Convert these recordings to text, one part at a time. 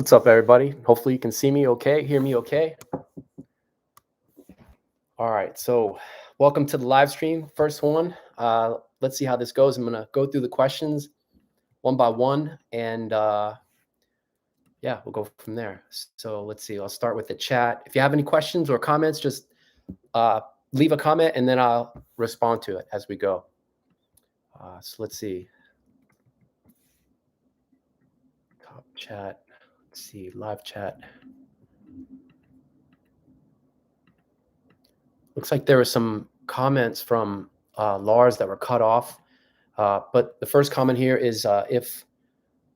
What's up, everybody? Hopefully you can see me okay, hear me okay. All right, so welcome to the live stream, first one. Let's see how this goes. I'm gonna go through the questions one by one, and yeah, we'll go from there. So let's see, I'll start with the chat. If you have any questions or comments, just leave a comment and then I'll respond to it as we go. So let's see. Top chat, let's see, live chat. Looks like there were some comments from Lars that were cut off. But the first comment here is if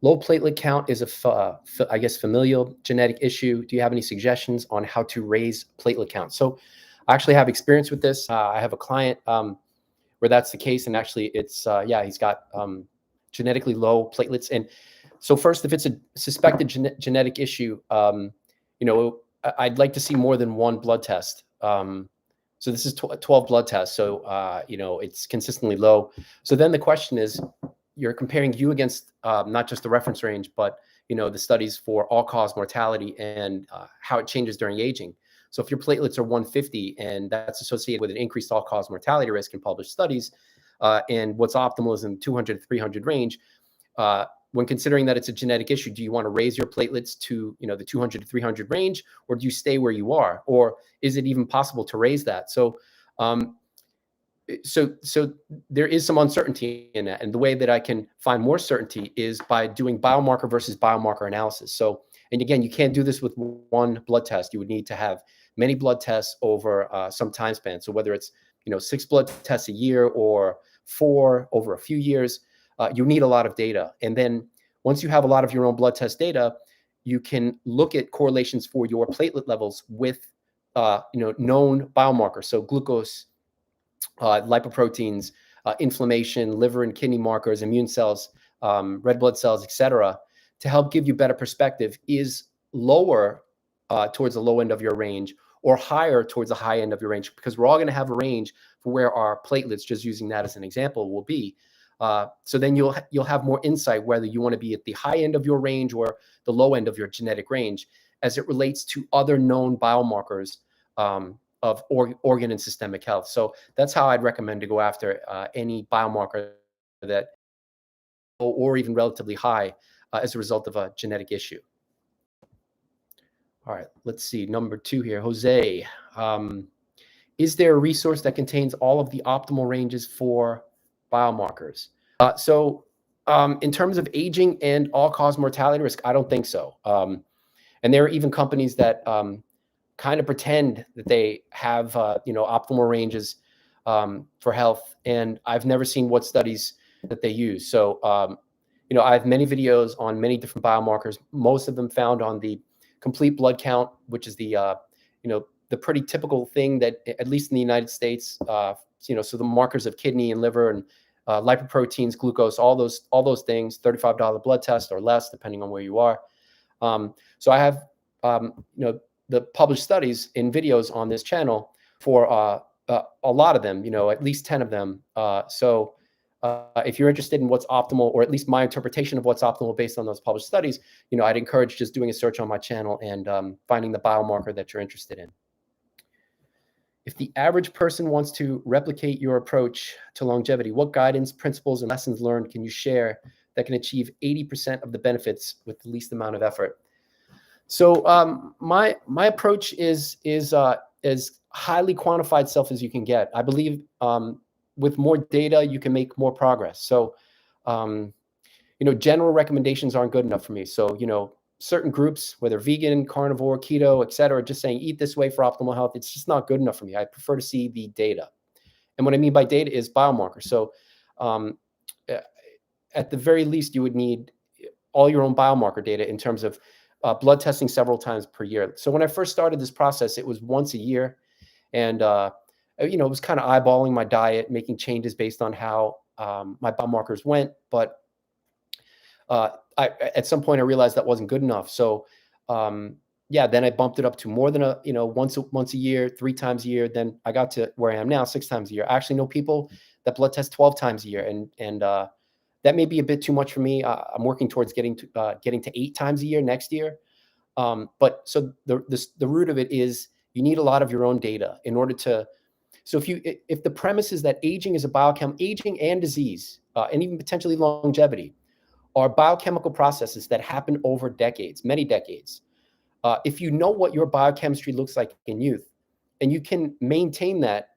low platelet count is I guess, familial genetic issue, do you have any suggestions on how to raise platelet count? So I actually have experience with this. I have a client where that's the case. And actually it's, yeah, he's got genetically low platelets. And so first, if it's a suspected genetic issue, you know, I'd like to see more than one blood test. So this is 12 blood tests. So, you know, it's consistently low. So then the question is, you're comparing you against not just the reference range, but, you know, the studies for all-cause mortality and how it changes during aging. So if your platelets are 150 and that's associated with an increased all-cause mortality risk in published studies, and what's optimal is in 200 to 300 range, when considering that it's a genetic issue, do you want to raise your platelets to, you know, the 200 to 300 range, or do you stay where you are? Or is it even possible to raise that? So, so there is some uncertainty in that. And the way that I can find more certainty is by doing biomarker versus biomarker analysis. So, and again, you can't do this with one blood test. You would need to have many blood tests over some time span. So whether it's, you know, 6 blood tests a year or 4 over a few years, you need a lot of data. And then once you have a lot of your own blood test data, you can look at correlations for your platelet levels with, you know, known biomarkers. So glucose, lipoproteins, inflammation, liver and kidney markers, immune cells, red blood cells, etc., to help give you better perspective. Is lower towards the low end of your range or higher towards the high end of your range? Because we're all going to have a range for where our platelets, just using that as an example, will be. So then you'll have more insight whether you want to be at the high end of your range or the low end of your genetic range as it relates to other known biomarkers of organ and systemic health. So that's how I'd recommend to go after any biomarker that or even relatively high as a result of a genetic issue. All right, let's see. Number 2 here, Jose. Is there a resource that contains all of the optimal ranges for biomarkers? So in terms of aging and all-cause mortality risk, I don't think so. And there are even companies that kind of pretend that they have, you know, optimal ranges for health. And I've never seen what studies that they use. So, you know, I have many videos on many different biomarkers, most of them found on the complete blood count, which is the, you know, the pretty typical thing that, at least in the United States, you know, so the markers of kidney and liver and lipoproteins, glucose, all those things, $35 blood test or less, depending on where you are. So I have, you know, the published studies in videos on this channel for a lot of them, you know, at least 10 of them. So if you're interested in what's optimal, or at least my interpretation of what's optimal based on those published studies, you know, I'd encourage just doing a search on my channel and finding the biomarker that you're interested in. If the average person wants to replicate your approach to longevity, what guidance, principles, and lessons learned can you share that can achieve 80% of the benefits with the least amount of effort? So my approach is as highly quantified self as you can get. I believe with more data, you can make more progress. So, you know, general recommendations aren't good enough for me. So, you know, certain groups, whether vegan, carnivore, keto, et cetera, just saying eat this way for optimal health, it's just not good enough for me. I prefer to see the data. And what I mean by data is biomarkers. So at the very least, you would need all your own biomarker data in terms of blood testing several times per year. So when I first started this process, it was once a year. And, you know, it was kind of eyeballing my diet, making changes based on how my biomarkers went. But at some point I realized that wasn't good enough. So yeah, then I bumped it up to more than once a year, 3 times a year. Then I got to where I am now, 6 times a year. I actually know people that blood test 12 times a year. And that may be a bit too much for me. I'm working towards getting to 8 times a year next year. But so the root of it is you need a lot of your own data in order to. So if the premise is that aging is aging and disease, and even potentially longevity, are biochemical processes that happen over decades, many decades. If you know what your biochemistry looks like in youth, and you can maintain that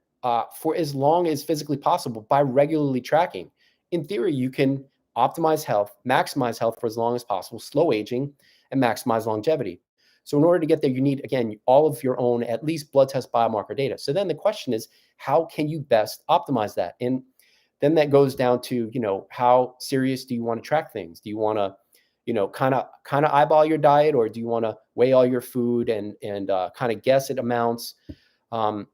for as long as physically possible by regularly tracking, in theory, you can optimize health, maximize health for as long as possible, slow aging, and maximize longevity. So in order to get there, you need, again, all of your own, at least blood test biomarker data. So then the question is, how can you best optimize that? And then that goes down to, how serious do you want to track things? Do you want to, kind of eyeball your diet, or do you want to weigh all your food and kind of guess at amounts? I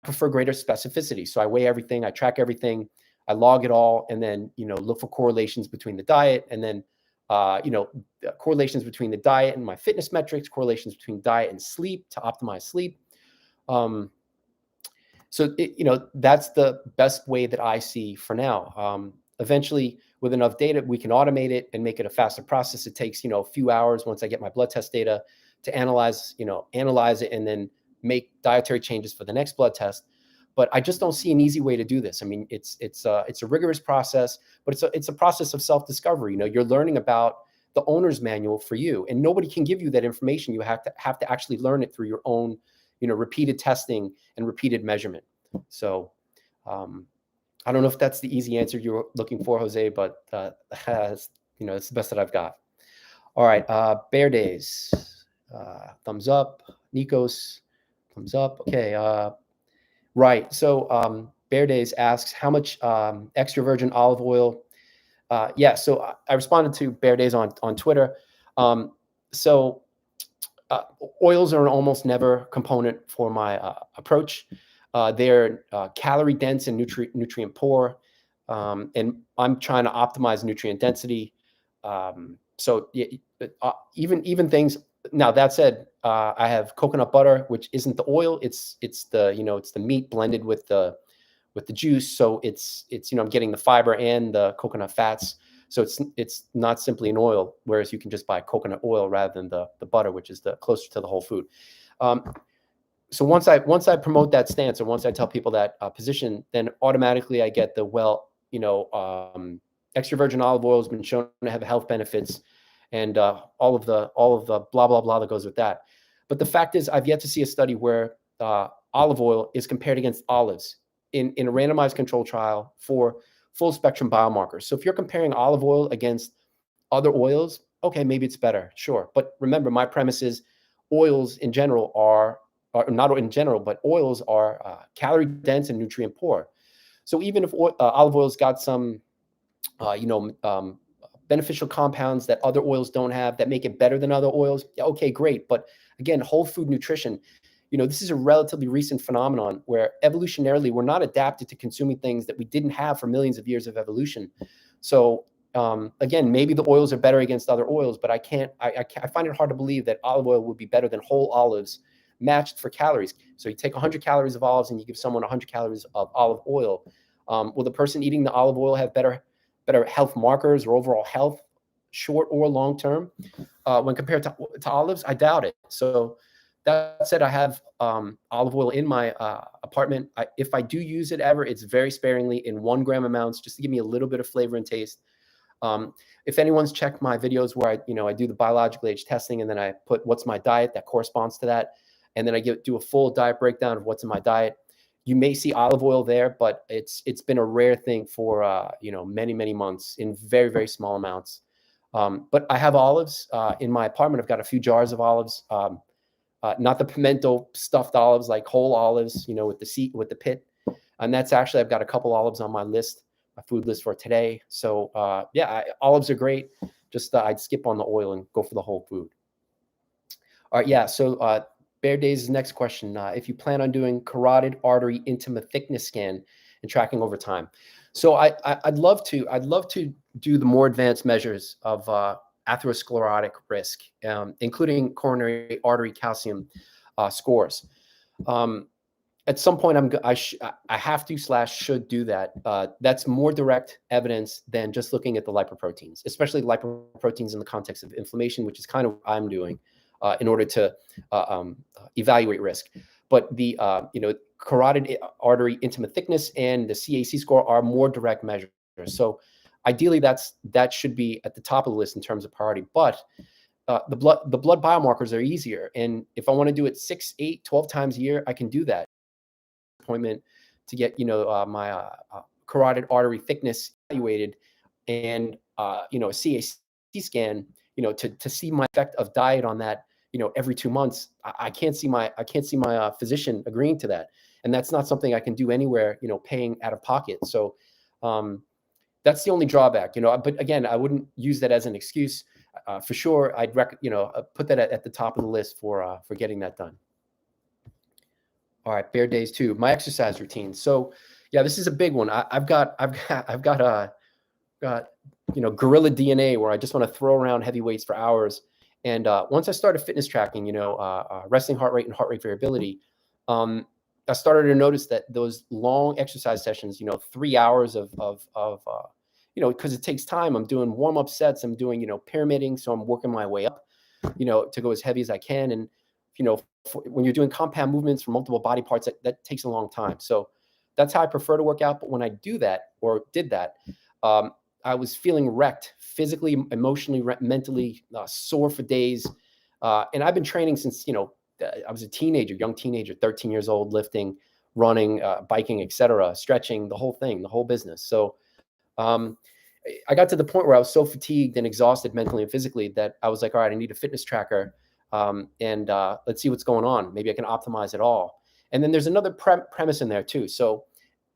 prefer greater specificity. So I weigh everything, I track everything, I log it all, and then, look for correlations between the diet, and then, correlations between the diet and my fitness metrics, correlations between diet and sleep to optimize sleep. So that's the best way that I see for now. Eventually, with enough data, we can automate it and make it a faster process. It takes, a few hours once I get my blood test data to analyze it and then make dietary changes for the next blood test. But I just don't see an easy way to do this. I mean, it's a rigorous process, but it's a process of self-discovery. You're learning about the owner's manual for you, and nobody can give you that information. You have to actually learn it through your own, repeated testing and repeated measurement. So, I don't know if that's the easy answer you're looking for, Jose, but it's the best that I've got. All right, Bear Days, thumbs up. Nikos, thumbs up. Okay, right. So Bear Days asks how much extra virgin olive oil. Yeah, so I responded to Bear Days on Twitter. Oils are an almost never component for my approach. They're calorie dense and nutrient poor, and I'm trying to optimize nutrient density. Even things. Now that said, I have coconut butter, which isn't the oil. It's the meat blended with the juice. So it's I'm getting the fiber and the coconut fats. So it's not simply an oil, whereas you can just buy coconut oil rather than the butter, which is the closer to the whole food. So once I promote that stance, or once I tell people that position, then automatically I get the extra virgin olive oil has been shown to have health benefits, and all of the blah blah blah that goes with that. But the fact is, I've yet to see a study where olive oil is compared against olives in a randomized control trial for full spectrum biomarkers. So if you're comparing olive oil against other oils, okay, maybe it's better, sure. But remember, my premise is oils in general are not in general, but oils are calorie dense and nutrient poor. So even if olive oil's got some, beneficial compounds that other oils don't have that make it better than other oils, yeah, okay, great. But again, whole food nutrition, this is a relatively recent phenomenon where evolutionarily we're not adapted to consuming things that we didn't have for millions of years of evolution. So again, maybe the oils are better against other oils, but I find it hard to believe that olive oil would be better than whole olives matched for calories. So you take 100 calories of olives and you give someone 100 calories of olive oil. Will the person eating the olive oil have better health markers or overall health, short or long term, when compared to olives? I doubt it. So that said, I have olive oil in my apartment. If I do use it ever, it's very sparingly in 1 gram amounts, just to give me a little bit of flavor and taste. If anyone's checked my videos where I do the biological age testing, and then I put what's my diet that corresponds to that, and then I do a full diet breakdown of what's in my diet, you may see olive oil there, but it's been a rare thing for many, many months in very, very small amounts. But I have olives in my apartment. I've got a few jars of olives, not the pimento stuffed olives, like whole olives, with the seed, with the pit. And that's actually, I've got a couple olives on my food list for today. So olives are great. Just I'd skip on the oil and go for the whole food. All right, yeah. So Bear Days' next question: if you plan on doing carotid artery intima thickness scan and tracking over time. So I'd love to do the more advanced measures of atherosclerotic risk, including coronary artery calcium scores. At some point, I have to / should do that. That's more direct evidence than just looking at the lipoproteins, especially lipoproteins in the context of inflammation, which is kind of what I'm doing. in order to evaluate risk. But the carotid artery intimate thickness and the CAC score are more direct measures. So ideally, that should be at the top of the list in terms of priority. But the blood biomarkers are easier, and if I want to do it 6, 8, 12 times a year, I can do that. Appointment to get my carotid artery thickness evaluated, and a CAC scan, to see my effect of diet on that, every 2 months. I can't see my physician agreeing to that, and that's not something I can do anywhere, paying out of pocket. So that's the only drawback, But again, I wouldn't use that as an excuse. For sure, I'd put that at the top of the list for getting that done. All right, bear days 2. My exercise routine. So, yeah, this is a big one. I've got gorilla DNA where I just want to throw around heavy weights for hours. And once I started fitness tracking, resting heart rate and heart rate variability, I started to notice that those long exercise sessions, 3 hours of because it takes time. I'm doing warm-up sets. I'm doing, pyramiding. So I'm working my way up, to go as heavy as I can. And, when you're doing compound movements for multiple body parts, that takes a long time. So that's how I prefer to work out. But when I do that or did that, I was feeling wrecked physically, emotionally, mentally, sore for days. And I've been training since, I was a young teenager, 13 years old, lifting, running, biking, etc., stretching, the whole thing, the whole business. So I got to the point where I was so fatigued and exhausted mentally and physically that I was like, all right, I need a fitness tracker. And let's see what's going on. Maybe I can optimize it all. And then there's another premise in there too. So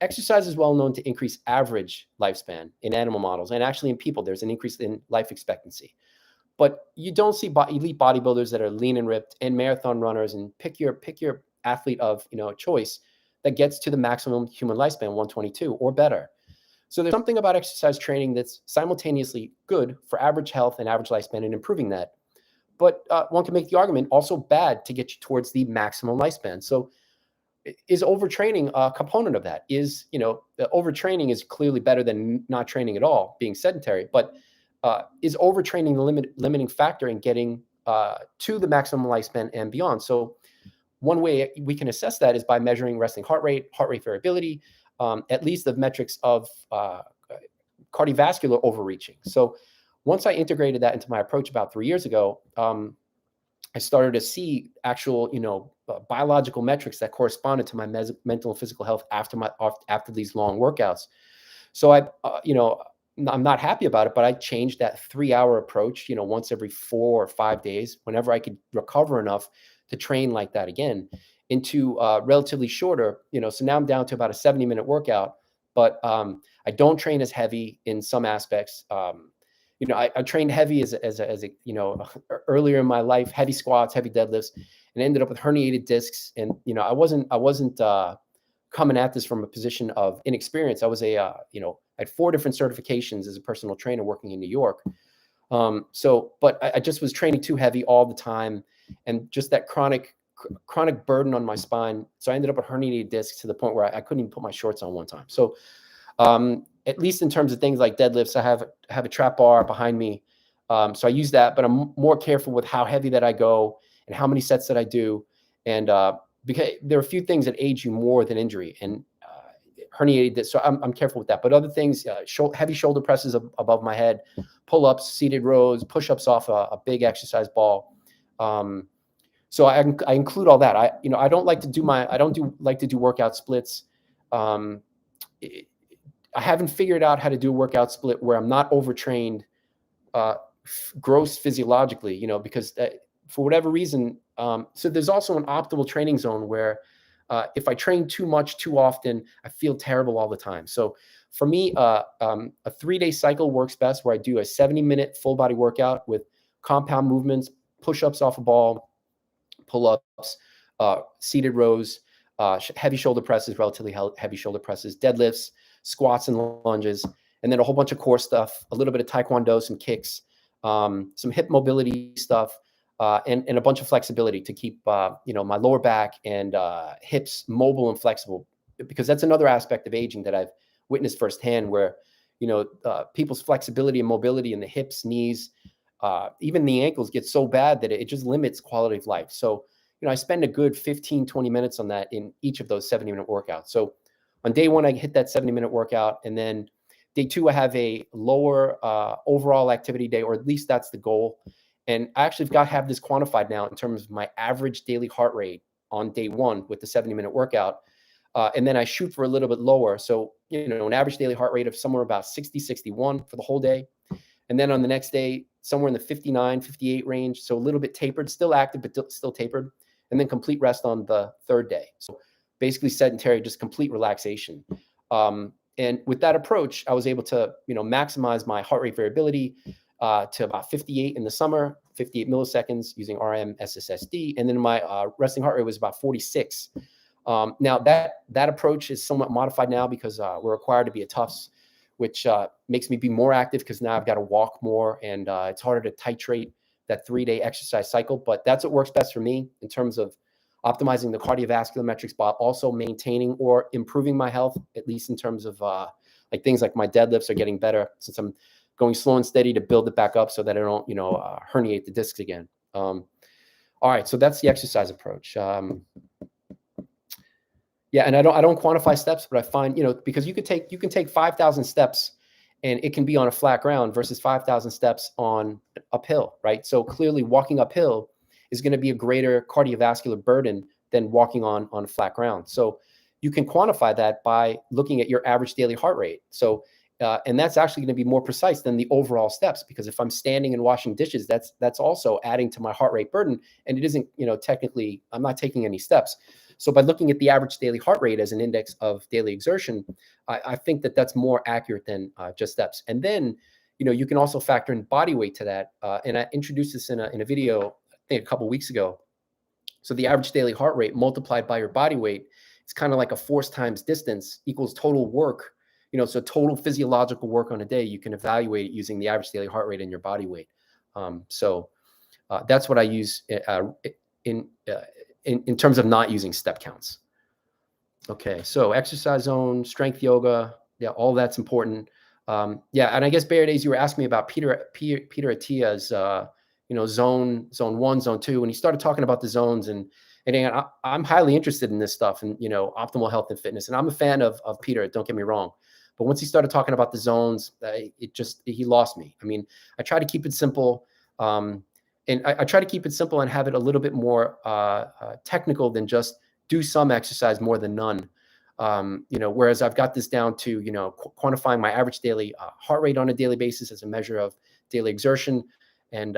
exercise is well known to increase average lifespan in animal models, and actually in people, there's an increase in life expectancy. But you don't see elite bodybuilders that are lean and ripped, and marathon runners, and pick your athlete of choice that gets to the maximum human lifespan, 122 or better. So there's something about exercise training that's simultaneously good for average health and average lifespan and improving that. But one can make the argument also bad to get you towards the maximum lifespan. So is overtraining a component of that? Overtraining is clearly better than not training at all, being sedentary. But is overtraining the limiting factor in getting to the maximum lifespan and beyond? So one way we can assess that is by measuring resting heart rate variability, at least the metrics of cardiovascular overreaching. So once I integrated that into my approach about 3 years ago, I started to see actual, biological metrics that corresponded to my mental and physical health after these long workouts. So I'm not happy about it, but I changed that 3-hour approach, once every 4 or 5 days, whenever I could recover enough to train like that again, into relatively shorter, so now I'm down to about a 70-minute workout, but I don't train as heavy in some aspects. I trained heavy as a earlier in my life, heavy squats, heavy deadlifts, and ended up with herniated discs. And I wasn't coming at this from a position of inexperience. I was I had 4 different certifications as a personal trainer working in New York. But I just was training too heavy all the time, and just that chronic burden on my spine. So I ended up with herniated discs to the point where I couldn't even put my shorts on one time. So at least in terms of things like deadlifts, I have a trap bar behind me. So I use that, but I'm more careful with how heavy that I go and how many sets that I do. And because there are a few things that age you more than injury, and herniated disc. So I'm careful with that. But other things, heavy shoulder presses above my head, pull-ups, seated rows, push-ups off a big exercise ball. So I include all that. I don't like to do workout splits. I haven't figured out how to do a workout split where I'm not overtrained, gross physiologically, because for whatever reason. So there's also an optimal training zone where if I train too much, too often, I feel terrible all the time. So for me, a 3-day cycle works best, where I do a 70-minute full body workout with compound movements, push-ups off a ball, pull-ups, seated rows, heavy shoulder presses, relatively heavy shoulder presses, deadlifts, squats and lunges, and then a whole bunch of core stuff, a little bit of taekwondo, some kicks, some hip mobility stuff, and a bunch of flexibility to keep my lower back and hips mobile and flexible, because that's another aspect of aging that I've witnessed firsthand, where people's flexibility and mobility in the hips, knees, even the ankles get so bad that it just limits quality of life. So, I spend a good 15, 20 minutes on that in each of those 70-minute workouts. So on day one, I hit that 70-minute workout. And then day two, I have a lower overall activity day, or at least that's the goal. And I actually have this quantified now in terms of my average daily heart rate on day one with the 70-minute workout. And then I shoot for a little bit lower. So, an average daily heart rate of somewhere about 60, 61 for the whole day. And then on the next day, somewhere in the 59, 58 range. So a little bit tapered, still active, but still tapered. And then complete rest on the third day. So basically sedentary, just complete relaxation. And with that approach, I was able to, maximize my heart rate variability to about 58 in the summer, 58 milliseconds using RMSSSD. And then my resting heart rate was about 46. Now that approach is somewhat modified now because we're required to be at Tufts, which makes me be more active because now I've got to walk more, and it's harder to titrate that 3-day exercise cycle. But that's what works best for me in terms of optimizing the cardiovascular metrics, but also maintaining or improving my health, at least in terms of like things like my deadlifts are getting better since I'm going slow and steady to build it back up so that I don't, herniate the discs again. All right, so that's the exercise approach. Yeah, and I don't quantify steps, but I find, because you can take 5,000 steps and it can be on a flat ground versus 5,000 steps on uphill, right? So clearly walking uphill is going to be a greater cardiovascular burden than walking on flat ground. So you can quantify that by looking at your average daily heart rate. So, and that's actually going to be more precise than the overall steps, because if I'm standing and washing dishes, that's also adding to my heart rate burden. And it isn't, technically, I'm not taking any steps. So by looking at the average daily heart rate as an index of daily exertion, I think that that's more accurate than just steps. And then, you can also factor in body weight to that. And I introduced this in a video, I think a couple of weeks ago. So the average daily heart rate multiplied by your body weight, it's kind of like a force times distance equals total work. So total physiological work on a day, you can evaluate it using the average daily heart rate and your body weight. So that's what I use in terms of not using step counts. Okay, so exercise zone, strength yoga, yeah, all that's important. Yeah, and I guess Bear Days, you were asking me about Peter Attia's, zone 1, zone 2, and he started talking about the zones, and I'm highly interested in this stuff and optimal health and fitness, and I'm a fan of Peter. Don't get me wrong, but once he started talking about the zones, he lost me. I mean, I try to keep it simple. And I try to keep it simple and have it a little bit more technical than just do some exercise more than none. Whereas I've got this down to, quantifying my average daily heart rate on a daily basis as a measure of daily exertion, and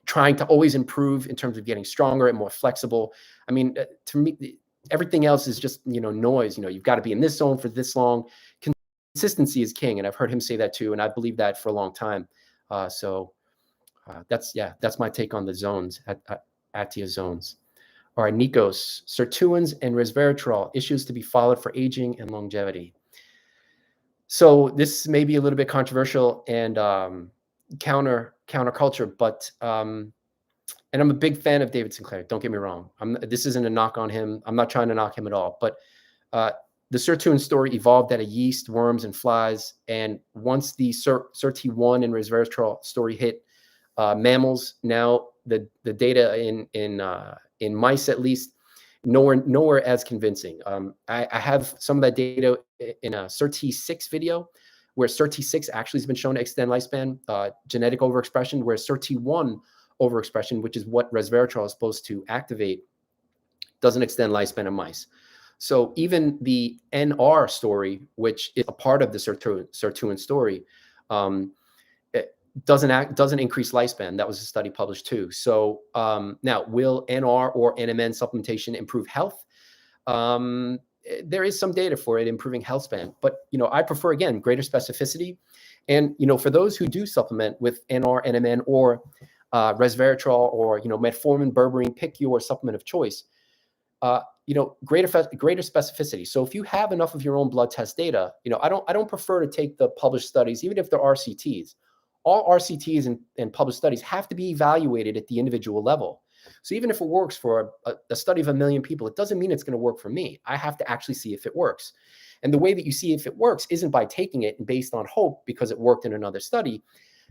trying to always improve in terms of getting stronger and more flexible. I mean, to me, everything else is just, noise. You've got to be in this zone for this long. Consistency is king. And I've heard him say that too. And I believe that for a long time. That's my take on the zones, Attia zones. All right, Nikos, Sirtuins and resveratrol, issues to be followed for aging and longevity. So this may be a little bit controversial and counterculture, but and I'm a big fan of David Sinclair. Don't get me wrong. This isn't a knock on him. I'm not trying to knock him at all. But the Sirtuin story evolved out of yeast, worms, and flies. And once the Sirtuin and resveratrol story hit mammals, now the data in mice, at least, nowhere as convincing. I have some of that data in a Sirtuin video, where Sirtuin actually has been shown to extend lifespan, genetic overexpression, where Sirtuin overexpression, which is what resveratrol is supposed to activate, doesn't extend lifespan in mice. So even the NR story, which is a part of the Sirtuin story, it doesn't increase lifespan. That was a study published too. So now, will NR or NMN supplementation improve health? There is some data for it improving health span, but I prefer, again, greater specificity. And for those who do supplement with NR, NMN, or resveratrol, or metformin, berberine, pick your supplement of choice. Greater specificity. So if you have enough of your own blood test data, I don't prefer to take the published studies, even if they're RCTs. All RCTs and published studies have to be evaluated at the individual level. So even if it works for a study of 1 million people, it doesn't mean it's going to work for me. I have to actually see if it works. And the way that you see if it works isn't by taking it and based on hope because it worked in another study.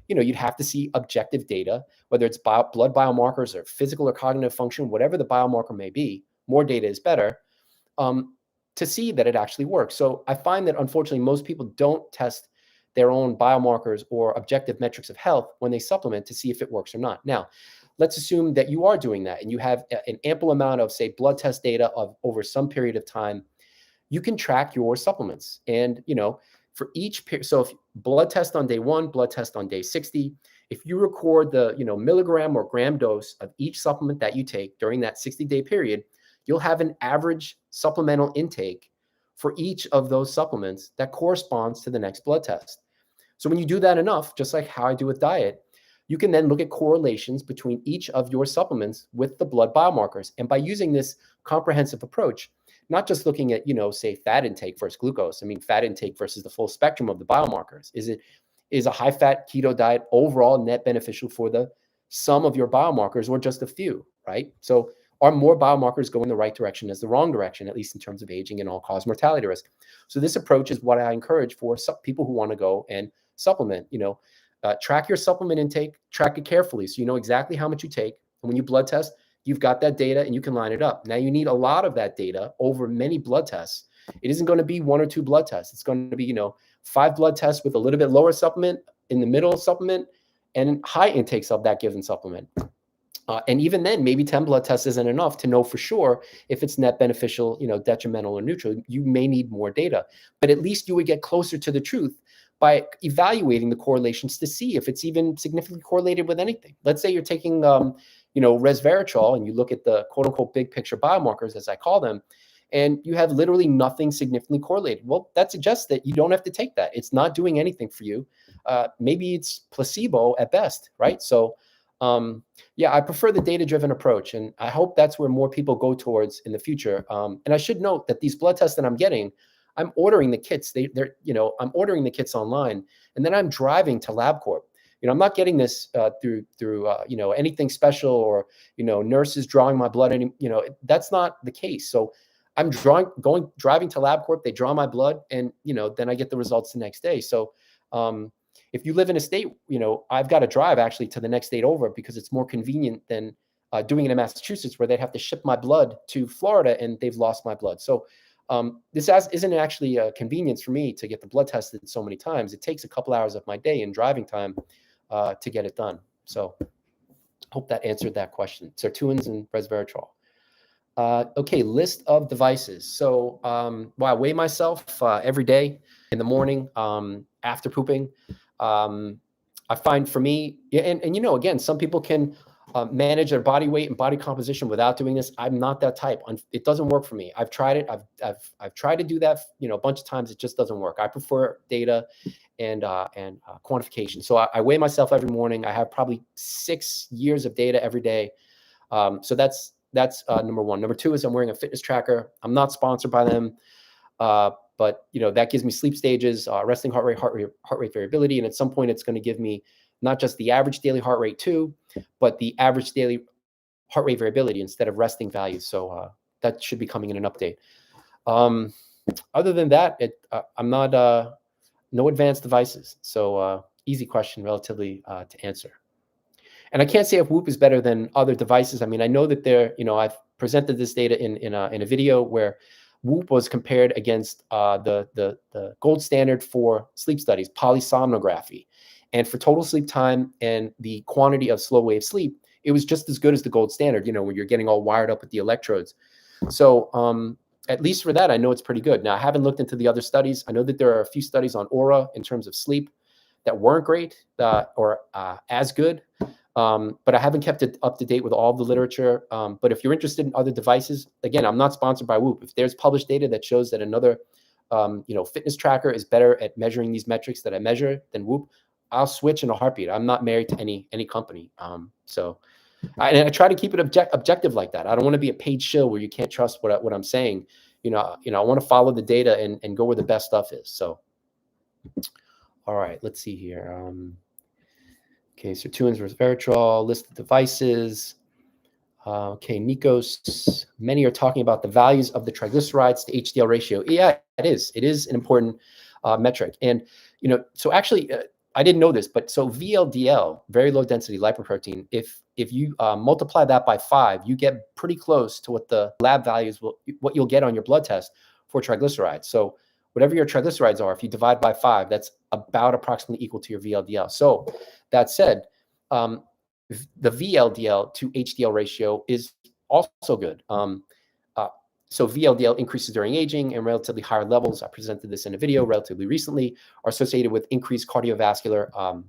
you'd have to see objective data, whether it's blood biomarkers or physical or cognitive function, whatever the biomarker may be. More data is better, to see that it actually works. So I find that unfortunately most people don't test their own biomarkers or objective metrics of health when they supplement to see if it works or not. Now, let's assume that you are doing that and you have an ample amount of, say, blood test data of over some period of time. You can track your supplements, and for each so if blood test on day 1, blood test on day 60, if you record the milligram or gram dose of each supplement that you take during that 60-day period, you'll have an average supplemental intake for each of those supplements that corresponds to the next blood test. So when you do that enough, just like how I do with diet, you can then look at correlations between each of your supplements with the blood biomarkers. And by using this comprehensive approach, not just looking at, say, fat intake versus glucose, fat intake versus the full spectrum of the biomarkers. Is a high-fat keto diet overall net beneficial for the sum of your biomarkers or just a few, right? So are more biomarkers going the right direction as the wrong direction, at least in terms of aging and all-cause mortality risk? So this approach is what I encourage for people who want to go and supplement. Track your supplement intake, track it carefully so you know exactly how much you take. And when you blood test, you've got that data and you can line it up. Now you need a lot of that data over many blood tests. It isn't going to be 1 or 2 blood tests. It's going to be, 5 blood tests with a little bit lower supplement, in the middle supplement, and high intakes of that given supplement. And even then, maybe 10 blood tests isn't enough to know for sure if it's net beneficial, detrimental or neutral. You may need more data, but at least you would get closer to the truth by evaluating the correlations to see if it's even significantly correlated with anything. Let's say you're taking, resveratrol, and you look at the quote unquote big picture biomarkers, as I call them, and you have literally nothing significantly correlated. Well, that suggests that you don't have to take that. It's not doing anything for you. Maybe it's placebo at best, right? So, I prefer the data-driven approach, and I hope that's where more people go towards in the future. And I should note that these blood tests that I'm getting, I'm ordering the kits. I'm ordering the kits online, and then I'm driving to LabCorp. I'm not getting this through anything special or nurses drawing my blood. That's not the case. So I'm driving to LabCorp. They draw my blood, and then I get the results the next day. So if you live in a state, I've got to drive actually to the next state over because it's more convenient than doing it in Massachusetts, where they'd have to ship my blood to Florida and they've lost my blood. So this isn't actually a convenience for me to get the blood tested so many times. It takes a couple hours of my day in driving time to get it done. So hope that answered that question. Sirtuins and resveratrol. Okay, list of devices. So I weigh myself every day in the morning after pooping. I find for me, and again, some people can manage their body weight and body composition without doing this. I'm not that type. It doesn't work for me. I've tried it. I've tried to do that, a bunch of times. It just doesn't work. I prefer data and quantification. So I weigh myself every morning. I have probably 6 years of data every day. So that's number one. Number two is I'm wearing a fitness tracker. I'm not sponsored by them. But that gives me sleep stages, resting heart rate variability, and at some point it's going to give me not just the average daily heart rate too, but the average daily heart rate variability instead of resting values. So that should be coming in an update. Other than that, I'm not no advanced devices. So easy question, relatively to answer. And I can't say if Whoop is better than other devices. I know that I've presented this data in a video where Whoop was compared against the gold standard for sleep studies, polysomnography. And for total sleep time and the quantity of slow wave sleep, it was just as good as the gold standard, when you're getting all wired up with the electrodes. So at least for that, I know it's pretty good. Now, I haven't looked into the other studies. I know that there are a few studies on Aura in terms of sleep that weren't great or as good. But I haven't kept it up to date with all the literature. But if you're interested in other devices, again, I'm not sponsored by Whoop. If there's published data that shows that another, fitness tracker is better at measuring these metrics that I measure than Whoop, I'll switch in a heartbeat. I'm not married to any company. So I try to keep it objective like that. I don't want to be a paid shill where you can't trust what I'm saying. I want to follow the data and go where the best stuff is. So, all right, let's see here. Okay, Sirtuins, resveratrol, list of devices. Okay, Nikos, many are talking about the values of the triglycerides to HDL ratio. Yeah, it is. It is an important metric. And, so actually, I didn't know this, but so VLDL, very low density lipoprotein, if you multiply that by 5, you get pretty close to what the lab values what you'll get on your blood test for triglycerides. So whatever your triglycerides are, if you divide by 5, that's about approximately equal to your VLDL. So that said, the VLDL to HDL ratio is also good. So VLDL increases during aging and relatively higher levels, I presented this in a video relatively recently, are associated with increased cardiovascular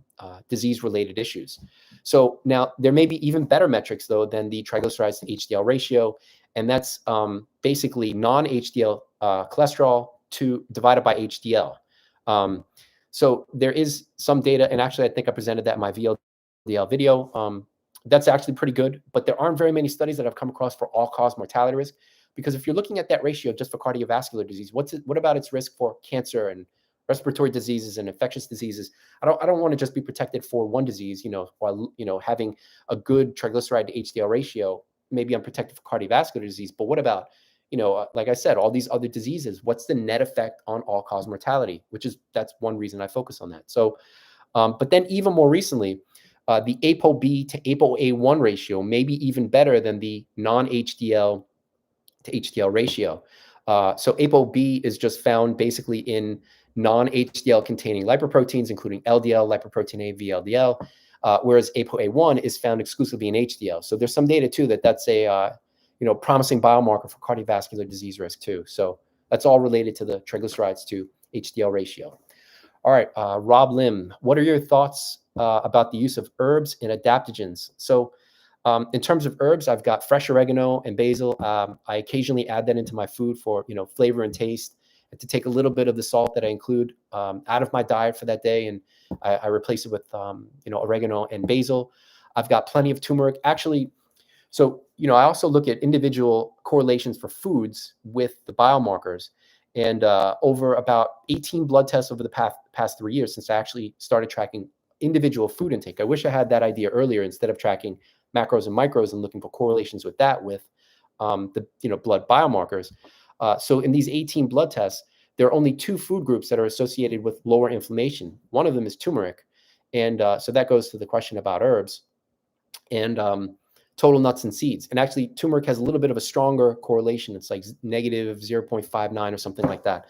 disease-related issues. So now there may be even better metrics, though, than the triglycerides to HDL ratio, and that's basically non-HDL cholesterol divided by HDL. So there is some data, and actually I think I presented that in my VLDL video. That's actually pretty good, but there aren't very many studies that I've come across for all-cause mortality risk. Because if you're looking at that ratio just for cardiovascular disease, what about its risk for cancer and respiratory diseases and infectious diseases? I don't want to just be protected for one disease, while having a good triglyceride to HDL ratio. Maybe I'm protected for cardiovascular disease, but what about like I said, all these other diseases? What's the net effect on all-cause mortality? That's one reason I focus on that. So, but then even more recently, the ApoB to ApoA1 ratio may be even better than the non-HDL to HDL ratio. So ApoB is just found basically in non-HDL containing lipoproteins, including LDL, lipoprotein A, VLDL, whereas ApoA1 is found exclusively in HDL. So there's some data too that's a promising biomarker for cardiovascular disease risk too. So that's all related to the triglycerides to HDL ratio. All right, Rob Lim, what are your thoughts about the use of herbs and adaptogens? So in terms of herbs, I've got fresh oregano and basil. I occasionally add that into my food for flavor and taste, and to take a little bit of the salt that I include out of my diet for that day, and I replace it with oregano and basil. I've got plenty of turmeric. Actually, so I also look at individual correlations for foods with the biomarkers, and over about 18 blood tests over the past 3 years since I actually started tracking individual food intake. I wish I had that idea earlier instead of tracking macros and micros and looking for correlations with that with the blood biomarkers. So in these 18 blood tests, there are only 2 food groups that are associated with lower inflammation. One of them is turmeric. And so that goes to the question about herbs and total nuts and seeds. And actually, turmeric has a little bit of a stronger correlation. It's like negative 0.59 or something like that.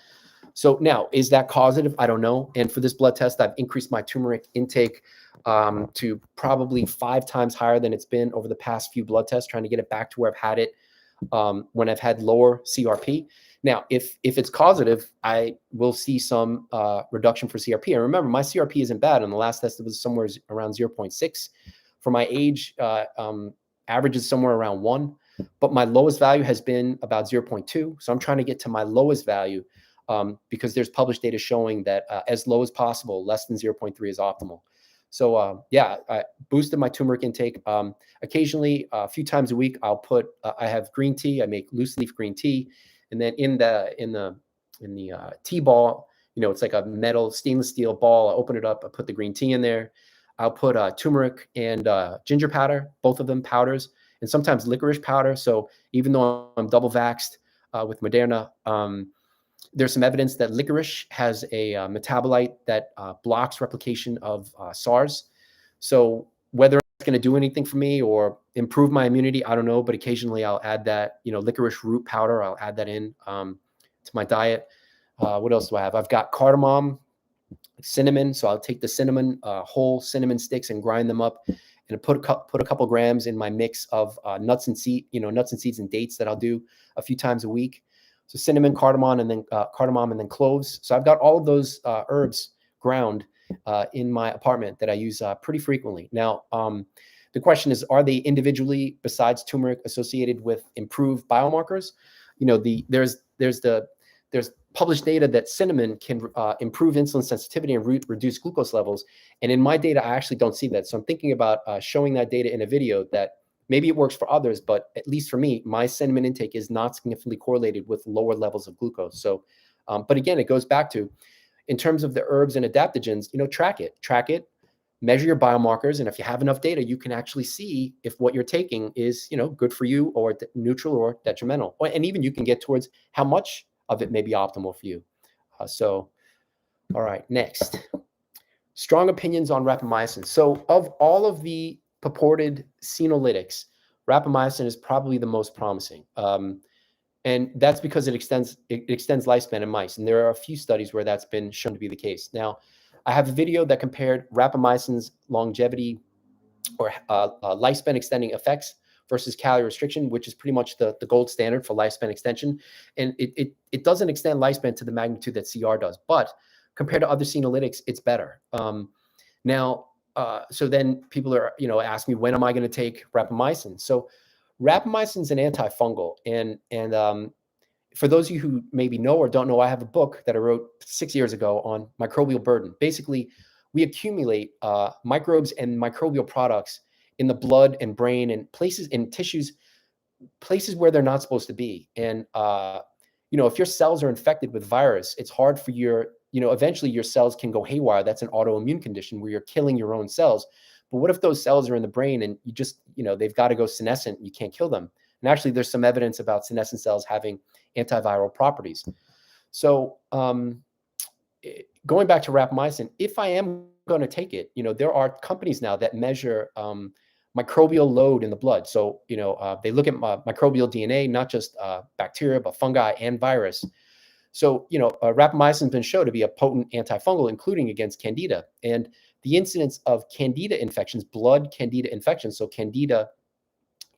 So now, is that causative? I don't know. And for this blood test, I've increased my turmeric intake to probably 5 times higher than it's been over the past few blood tests, trying to get it back to where I've had it when I've had lower CRP. Now, if it's causative, I will see some reduction for CRP. And remember, my CRP isn't bad. On the last test, it was somewhere around 0.6. For my age, average is somewhere around 1. But my lowest value has been about 0.2. So I'm trying to get to my lowest value because there's published data showing that as low as possible, less than 0.3 is optimal. So yeah, I boosted my turmeric intake. Occasionally, a few times a week, I'll put. I have green tea. I make loose leaf green tea, and then in the tea ball, it's like a metal stainless steel ball. I open it up. I put the green tea in there. I'll put turmeric and ginger powder, both of them powders, and sometimes licorice powder. So even though I'm double vaxxed with Moderna, there's some evidence that licorice has a metabolite that blocks replication of SARS. So whether it's going to do anything for me or improve my immunity, I don't know. But occasionally I'll add that, licorice root powder. I'll add that in to my diet. What else do I have? I've got cardamom, cinnamon. So I'll take the cinnamon, whole cinnamon sticks, and grind them up, and put a couple grams in my mix of nuts and seeds and dates that I'll do a few times a week. So cinnamon, cardamom, and then cloves. So I've got all of those herbs ground in my apartment that I use pretty frequently. Now, the question is, are they individually, besides turmeric, associated with improved biomarkers? There's published data that cinnamon can improve insulin sensitivity and reduce glucose levels. And in my data, I actually don't see that. So I'm thinking about showing that data in a video that maybe it works for others, but at least for me, my cinnamon intake is not significantly correlated with lower levels of glucose. So, but again, it goes back to, in terms of the herbs and adaptogens, track it, measure your biomarkers. And if you have enough data, you can actually see if what you're taking is, good for you or neutral or detrimental. And even you can get towards how much of it may be optimal for you. All right, next. Strong opinions on rapamycin. So of all of the purported senolytics, rapamycin is probably the most promising. And that's because it extends lifespan in mice. And there are a few studies where that's been shown to be the case. Now, I have a video that compared rapamycin's longevity or lifespan extending effects versus calorie restriction, which is pretty much the gold standard for lifespan extension. And it doesn't extend lifespan to the magnitude that CR does, but compared to other senolytics, it's better. Now, so then people are, asking me, when am I going to take rapamycin? So rapamycin is an antifungal. And for those of you who maybe know or don't know, I have a book that I wrote 6 years ago on microbial burden. Basically, we accumulate microbes and microbial products in the blood and brain and places in tissues, places where they're not supposed to be. And if your cells are infected with virus, it's hard for eventually your cells can go haywire. That's an autoimmune condition where you're killing your own cells. But what if those cells are in the brain and you just, they've got to go senescent and you can't kill them? And actually, there's some evidence about senescent cells having antiviral properties. So going back to rapamycin, if I am going to take it, there are companies now that measure microbial load in the blood. So, they look at microbial DNA, not just bacteria, but fungi and virus. So, rapamycin has been shown to be a potent antifungal, including against candida. And the incidence of candida infections, blood candida infections, so candida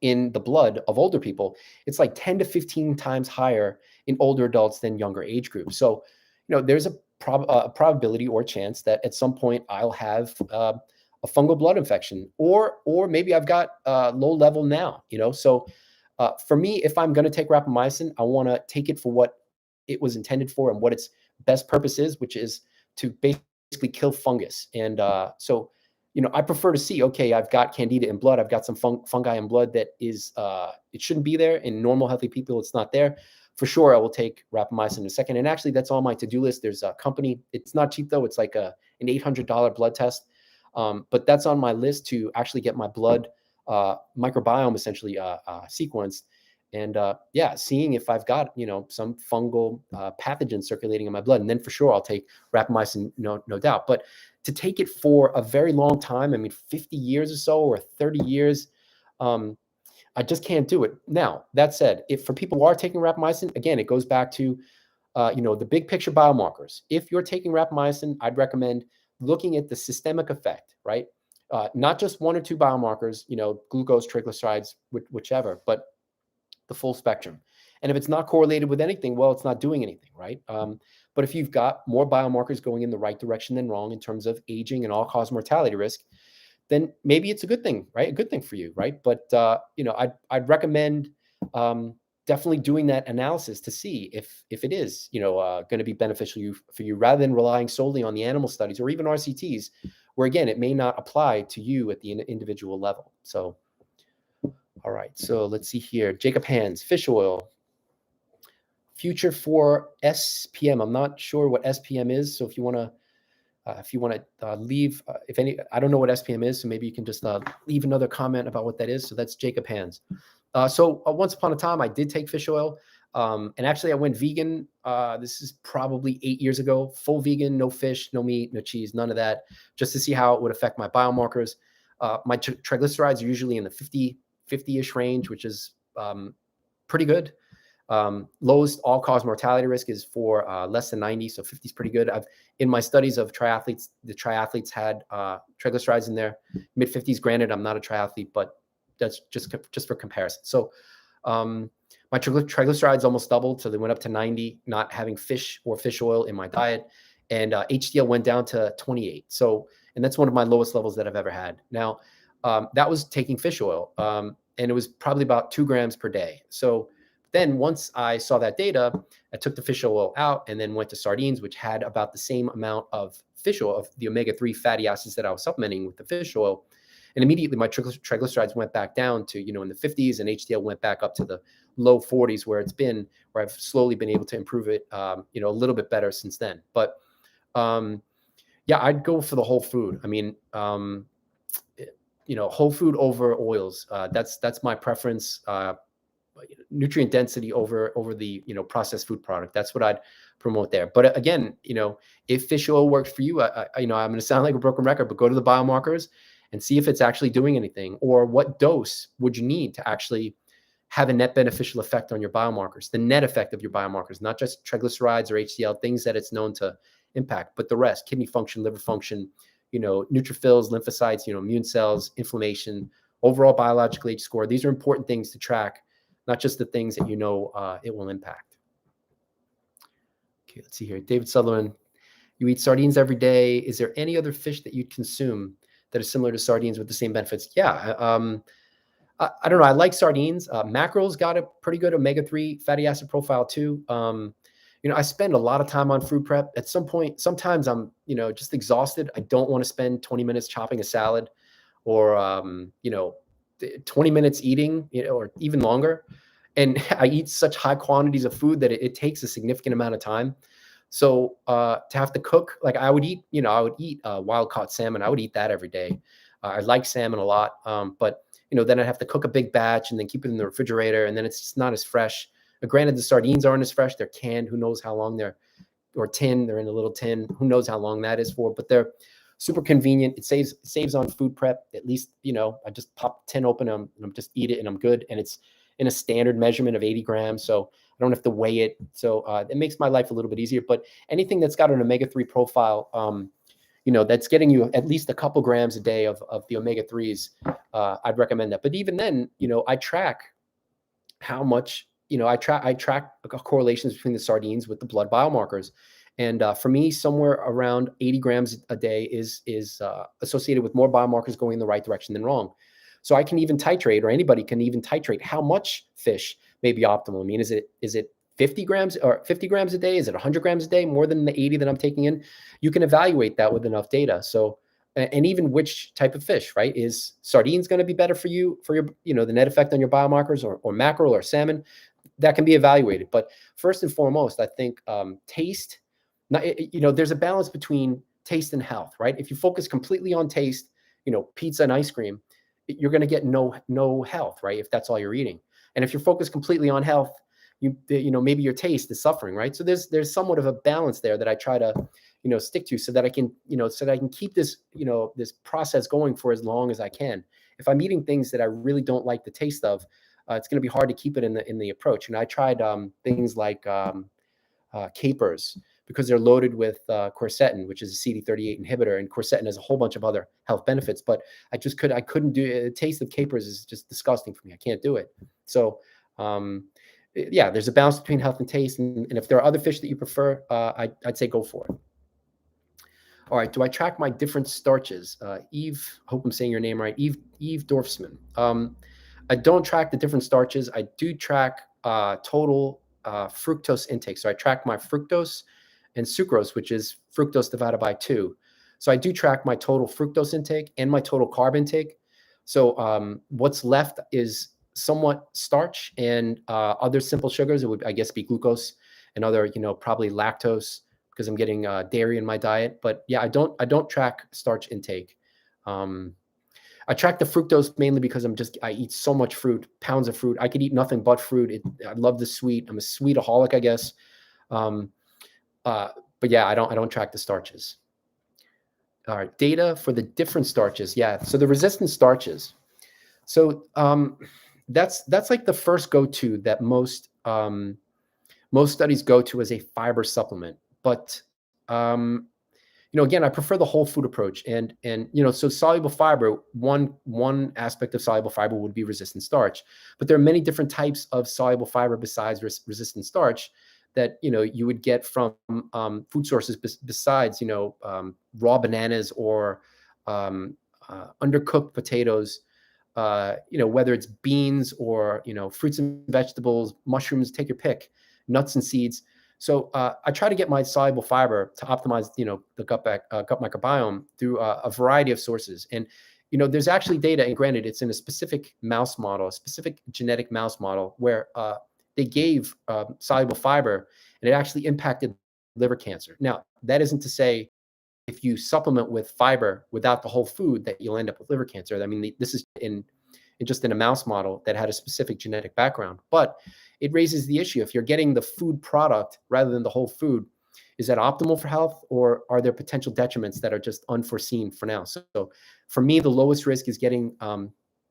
in the blood of older people, it's like 10 to 15 times higher in older adults than younger age groups. So, there's a probability or chance that at some point I'll have a fungal blood infection, or maybe I've got low level now. So for me, if I'm going to take rapamycin, I want to take it for what it was intended for and what its best purpose is, which is to basically kill fungus. And so I prefer to see, okay, I've got candida in blood, I've got some fungi in blood that is it shouldn't be there. In normal healthy people, it's not there. For sure, I will take rapamycin in a second. And actually, that's on my to-do list. There's a company, it's not cheap though, it's like an $800 blood test. But that's on my list to actually get my blood microbiome essentially sequenced. And seeing if I've got, some fungal pathogens circulating in my blood. And then for sure, I'll take rapamycin, no doubt. But to take it for a very long time, 50 years or so, or 30 years, I just can't do it. Now, that said, if for people who are taking rapamycin, again, it goes back to, the big picture biomarkers. If you're taking rapamycin, I'd recommend looking at the systemic effect, right? Not just one or two biomarkers, glucose, triglycerides, whichever, but the full spectrum. And if it's not correlated with anything, well, it's not doing anything, right? But if you've got more biomarkers going in the right direction than wrong in terms of aging and all-cause mortality risk, then maybe it's a good thing, right? A good thing for you, right? But I'd recommend definitely doing that analysis to see if it is going to be beneficial for you, rather than relying solely on the animal studies or even RCTs, where again it may not apply to you at the individual level. So, all right. So let's see here. Jacob Hands, fish oil. Future for SPM. I'm not sure what SPM is, so if you want to. Leave, I don't know what SPM is, so maybe you can just leave another comment about what that is. So that's Jacob Hands. So once upon a time, I did take fish oil. And actually, I went vegan. This is probably 8 years ago. Full vegan, no fish, no meat, no cheese, none of that, just to see how it would affect my biomarkers. My triglycerides are usually in the 50-ish range, which is pretty good. Lowest all-cause mortality risk is for less than 90, so 50 is pretty good. In my studies of triathletes, the triathletes had triglycerides in their mid-50s. Granted, I'm not a triathlete, but that's just for comparison. So my triglycerides almost doubled, so they went up to 90, not having fish or fish oil in my diet, and HDL went down to 28. So, and that's one of my lowest levels that I've ever had. Now, that was taking fish oil, and it was probably about 2 grams per day. So then once I saw that data, I took the fish oil out and then went to sardines, which had about the same amount of fish oil, of the omega-3 fatty acids that I was supplementing with the fish oil. And immediately my triglycerides went back down to, in the 50s, and HDL went back up to the low 40s where I've slowly been able to improve it, a little bit better since then. But I'd go for the whole food. Whole food over oils. That's my preference. nutrient density over the processed food product. That's what I'd promote there. But again, if fish oil works for you, I'm going to sound like a broken record, but go to the biomarkers and see if it's actually doing anything, or what dose would you need to actually have a net beneficial effect on your biomarkers, the net effect of your biomarkers, not just triglycerides or HDL, things that it's known to impact, but the rest: kidney function, liver function, neutrophils, lymphocytes, immune cells, inflammation, overall biological age score. These are important things to track, not just the things that it will impact. Okay, let's see here. David Sutherland, you eat sardines every day. Is there any other fish that you'd consume that is similar to sardines with the same benefits? Yeah, I don't know. I like sardines. Mackerel's got a pretty good omega-3 fatty acid profile too. I spend a lot of time on food prep. At some point, sometimes I'm, just exhausted. I don't want to spend 20 minutes chopping a salad, or 20 minutes eating, or even longer. And I eat such high quantities of food that it takes a significant amount of time. So to have to cook, like I would eat wild caught salmon. I would eat that every day. I like salmon a lot, but then I'd have to cook a big batch and then keep it in the refrigerator, and then it's just not as fresh. Granted, the sardines aren't as fresh. They're canned. Who knows how long or tin. They're in a little tin. Who knows how long that is for? But they're super convenient. It saves on food prep. At least, I just pop the tin open and I'm just eat it and I'm good. And it's in a standard measurement of 80 grams. So I don't have to weigh it. So it makes my life a little bit easier. But anything that's got an omega-3 profile, that's getting you at least a couple grams a day of the omega-3s, I'd recommend that. But even then, I track how much, I track correlations between the sardines with the blood biomarkers. And for me, somewhere around 80 grams a day is associated with more biomarkers going in the right direction than wrong. So I can even titrate, or anybody can even titrate how much fish may be optimal. I mean, is it 50 grams or 50 grams a day? Is it 100 grams a day, more than the 80 that I'm taking in? You can evaluate that with enough data. So, and even which type of fish, right? Is sardines going to be better for you, for your, the net effect on your biomarkers, or mackerel or salmon? That can be evaluated. But first and foremost, I think taste, there's a balance between taste and health, right? If you focus completely on taste, pizza and ice cream, you're going to get no health, right? If that's all you're eating. And if you're focused completely on health, maybe your taste is suffering, right? So there's somewhat of a balance there that I try to, stick to, so that I can, keep this, this process going for as long as I can. If I'm eating things that I really don't like the taste of, it's going to be hard to keep it in the approach. And I tried things like capers, because they're loaded with quercetin, which is a CD38 inhibitor, and quercetin has a whole bunch of other health benefits. But I couldn't do it. The taste of capers is just disgusting for me. I can't do it. So yeah, there's a balance between health and taste. And if there are other fish that you prefer, I'd say go for it. All right. Do I track my different starches? Eve, I hope I'm saying your name right. Eve Dorfsman. I don't track the different starches. I do track total fructose intake. So I track my fructose and sucrose, which is fructose divided by 2. So I do track my total fructose intake and my total carb intake. So what's left is somewhat starch and other simple sugars. It would, I guess, be glucose and other, probably lactose, because I'm getting dairy in my diet. But yeah, I don't track starch intake. I track the fructose mainly because I eat so much fruit, pounds of fruit. I could eat nothing but fruit. I love the sweet. I'm a sweetaholic, I guess. But yeah, I don't track the starches. All right, data for the different starches. Yeah, so the resistant starches. So that's like the first go-to that most studies go to as a fiber supplement. But again, I prefer the whole food approach. And so soluble fiber, one aspect of soluble fiber would be resistant starch. But there are many different types of soluble fiber besides resistant starch that you would get from food sources besides raw bananas or undercooked potatoes. Whether it's beans or fruits and vegetables, mushrooms, take your pick, nuts and seeds. So I try to get my soluble fiber to optimize, the gut microbiome through a variety of sources. And there's actually data, and granted, it's in a specific mouse model, a specific genetic mouse model, where they gave soluble fiber, and it actually impacted liver cancer. Now, that isn't to say if you supplement with fiber without the whole food that you'll end up with liver cancer. I mean, this is in just in a mouse model that had a specific genetic background. But it raises the issue, if you're getting the food product rather than the whole food, is that optimal for health, or are there potential detriments that are just unforeseen for now? So for me, the lowest risk is getting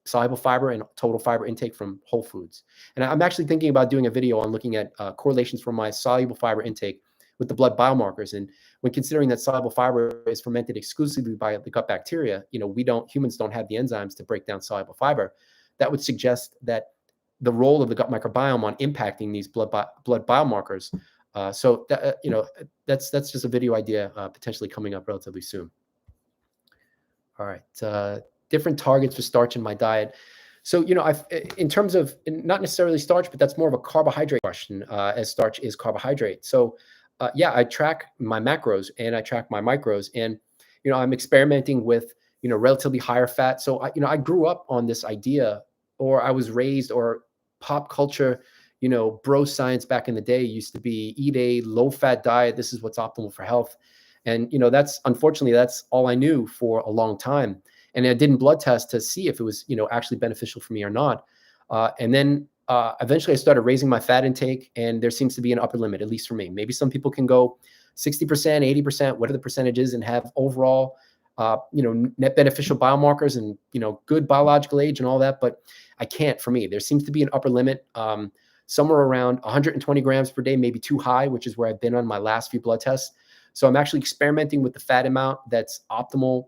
soluble fiber and total fiber intake from whole foods. And I'm actually thinking about doing a video on looking at correlations from my soluble fiber intake with the blood biomarkers. And when considering that soluble fiber is fermented exclusively by the gut bacteria, humans don't have the enzymes to break down soluble fiber. That would suggest that the role of the gut microbiome on impacting these blood biomarkers. That's just a video idea potentially coming up relatively soon. All right, different targets for starch in my diet. So, in terms of not necessarily starch, but that's more of a carbohydrate question, as starch is carbohydrate. So, I track my macros and I track my micros, and I'm experimenting with relatively higher fat. So, I grew up on this idea, or I was raised, or pop culture, bro science back in the day used to be eat a low fat diet. This is what's optimal for health. And, unfortunately, that's all I knew for a long time. And I didn't blood test to see if it was, actually beneficial for me or not. And then eventually I started raising my fat intake, and there seems to be an upper limit, at least for me. Maybe some people can go 60%, 80%, whatever the percentage is, and have overall, net beneficial biomarkers and, good biological age and all that. But I can't for me. There seems to be an upper limit, somewhere around 120 grams per day, maybe too high, which is where I've been on my last few blood tests. So I'm actually experimenting with the fat amount that's optimal,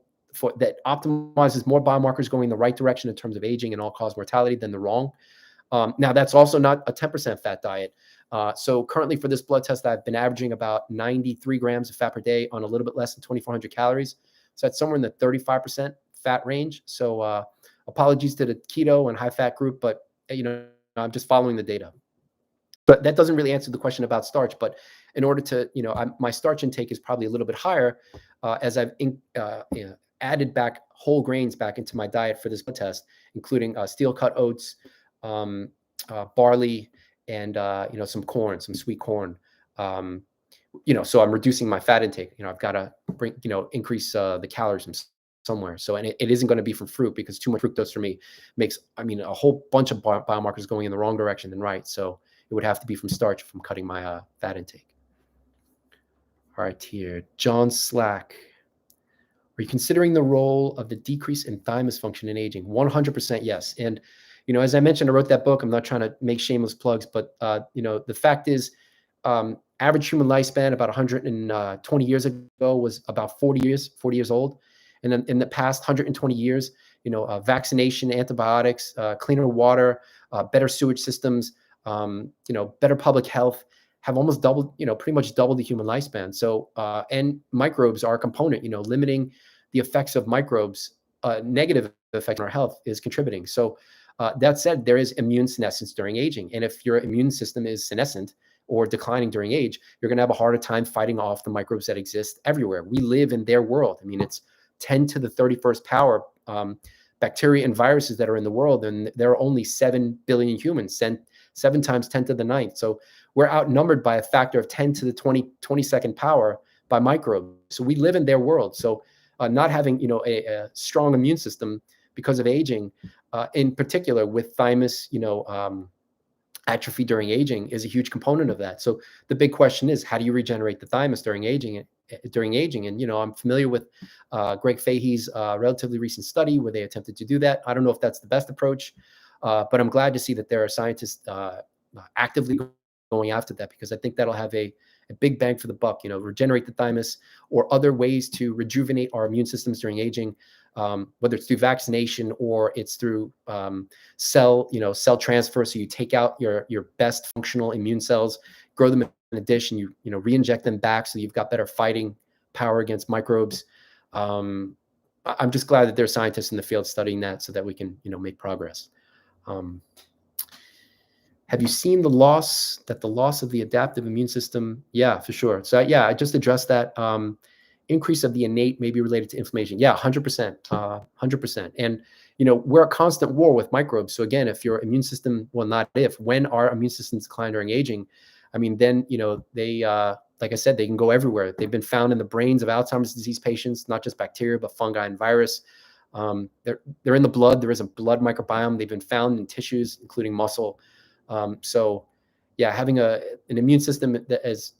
that optimizes more biomarkers going in the right direction in terms of aging and all-cause mortality than the wrong. Now, that's also not a 10% fat diet. So currently for this blood test, I've been averaging about 93 grams of fat per day on a little bit less than 2,400 calories. So that's somewhere in the 35% fat range. So apologies to the keto and high-fat group, but I'm just following the data. But that doesn't really answer the question about starch. But in order to, my starch intake is probably a little bit higher as I've added back whole grains back into my diet for this blood test, including steel-cut oats, barley, and some corn, some sweet corn. So I'm reducing my fat intake. I've got to increase the calories from somewhere. So, and it isn't going to be from fruit, because too much fructose for me makes, a whole bunch of biomarkers going in the wrong direction than right. So it would have to be from starch from cutting my fat intake. All right, here, John Slack. Are you considering the role of the decrease in thymus function in aging? 100% yes. And, as I mentioned, I wrote that book. I'm not trying to make shameless plugs, but, the fact is, average human lifespan about 120 years ago was about 40 years old. And then in the past 120 years, vaccination, antibiotics, cleaner water, better sewage systems, better public health have almost doubled, pretty much doubled the human lifespan. So, and microbes are a component, limiting the effects of microbes, negative effects on our health is contributing. So that said, there is immunosenescence during aging. And if your immune system is senescent or declining during age, you're going to have a harder time fighting off the microbes that exist everywhere. We live in their world. It's 10 to the 31st power bacteria and viruses that are in the world. And there are only 7 billion humans, 7 times 10 to the 9th. So we're outnumbered by a factor of 10 to the 22nd power by microbes. So we live in their world. So not having, a strong immune system because of aging, in particular with thymus, atrophy during aging is a huge component of that. So the big question is, how do you regenerate the thymus during aging? And, I'm familiar with Greg Fahey's relatively recent study where they attempted to do that. I don't know if that's the best approach, but I'm glad to see that there are scientists actively going after that, because I think that'll have a big bang for the buck, regenerate the thymus, or other ways to rejuvenate our immune systems during aging, whether it's through vaccination or it's through cell transfer. So you take out your best functional immune cells, grow them in a dish, and you re-inject them back, so you've got better fighting power against microbes. I'm just glad that there are scientists in the field studying that, so that we can make progress. Have you seen the loss of the adaptive immune system? Yeah, for sure. So I just addressed that. Increase of the innate may be related to inflammation. Yeah, 100%, 100%. And, we're at constant war with microbes. So again, if your immune system, well, not if, when our immune systems decline during aging, then, they, like I said, they can go everywhere. They've been found in the brains of Alzheimer's disease patients, not just bacteria, but fungi and virus. They're in the blood. There is a blood microbiome. They've been found in tissues, including muscle. So yeah, having an immune system that's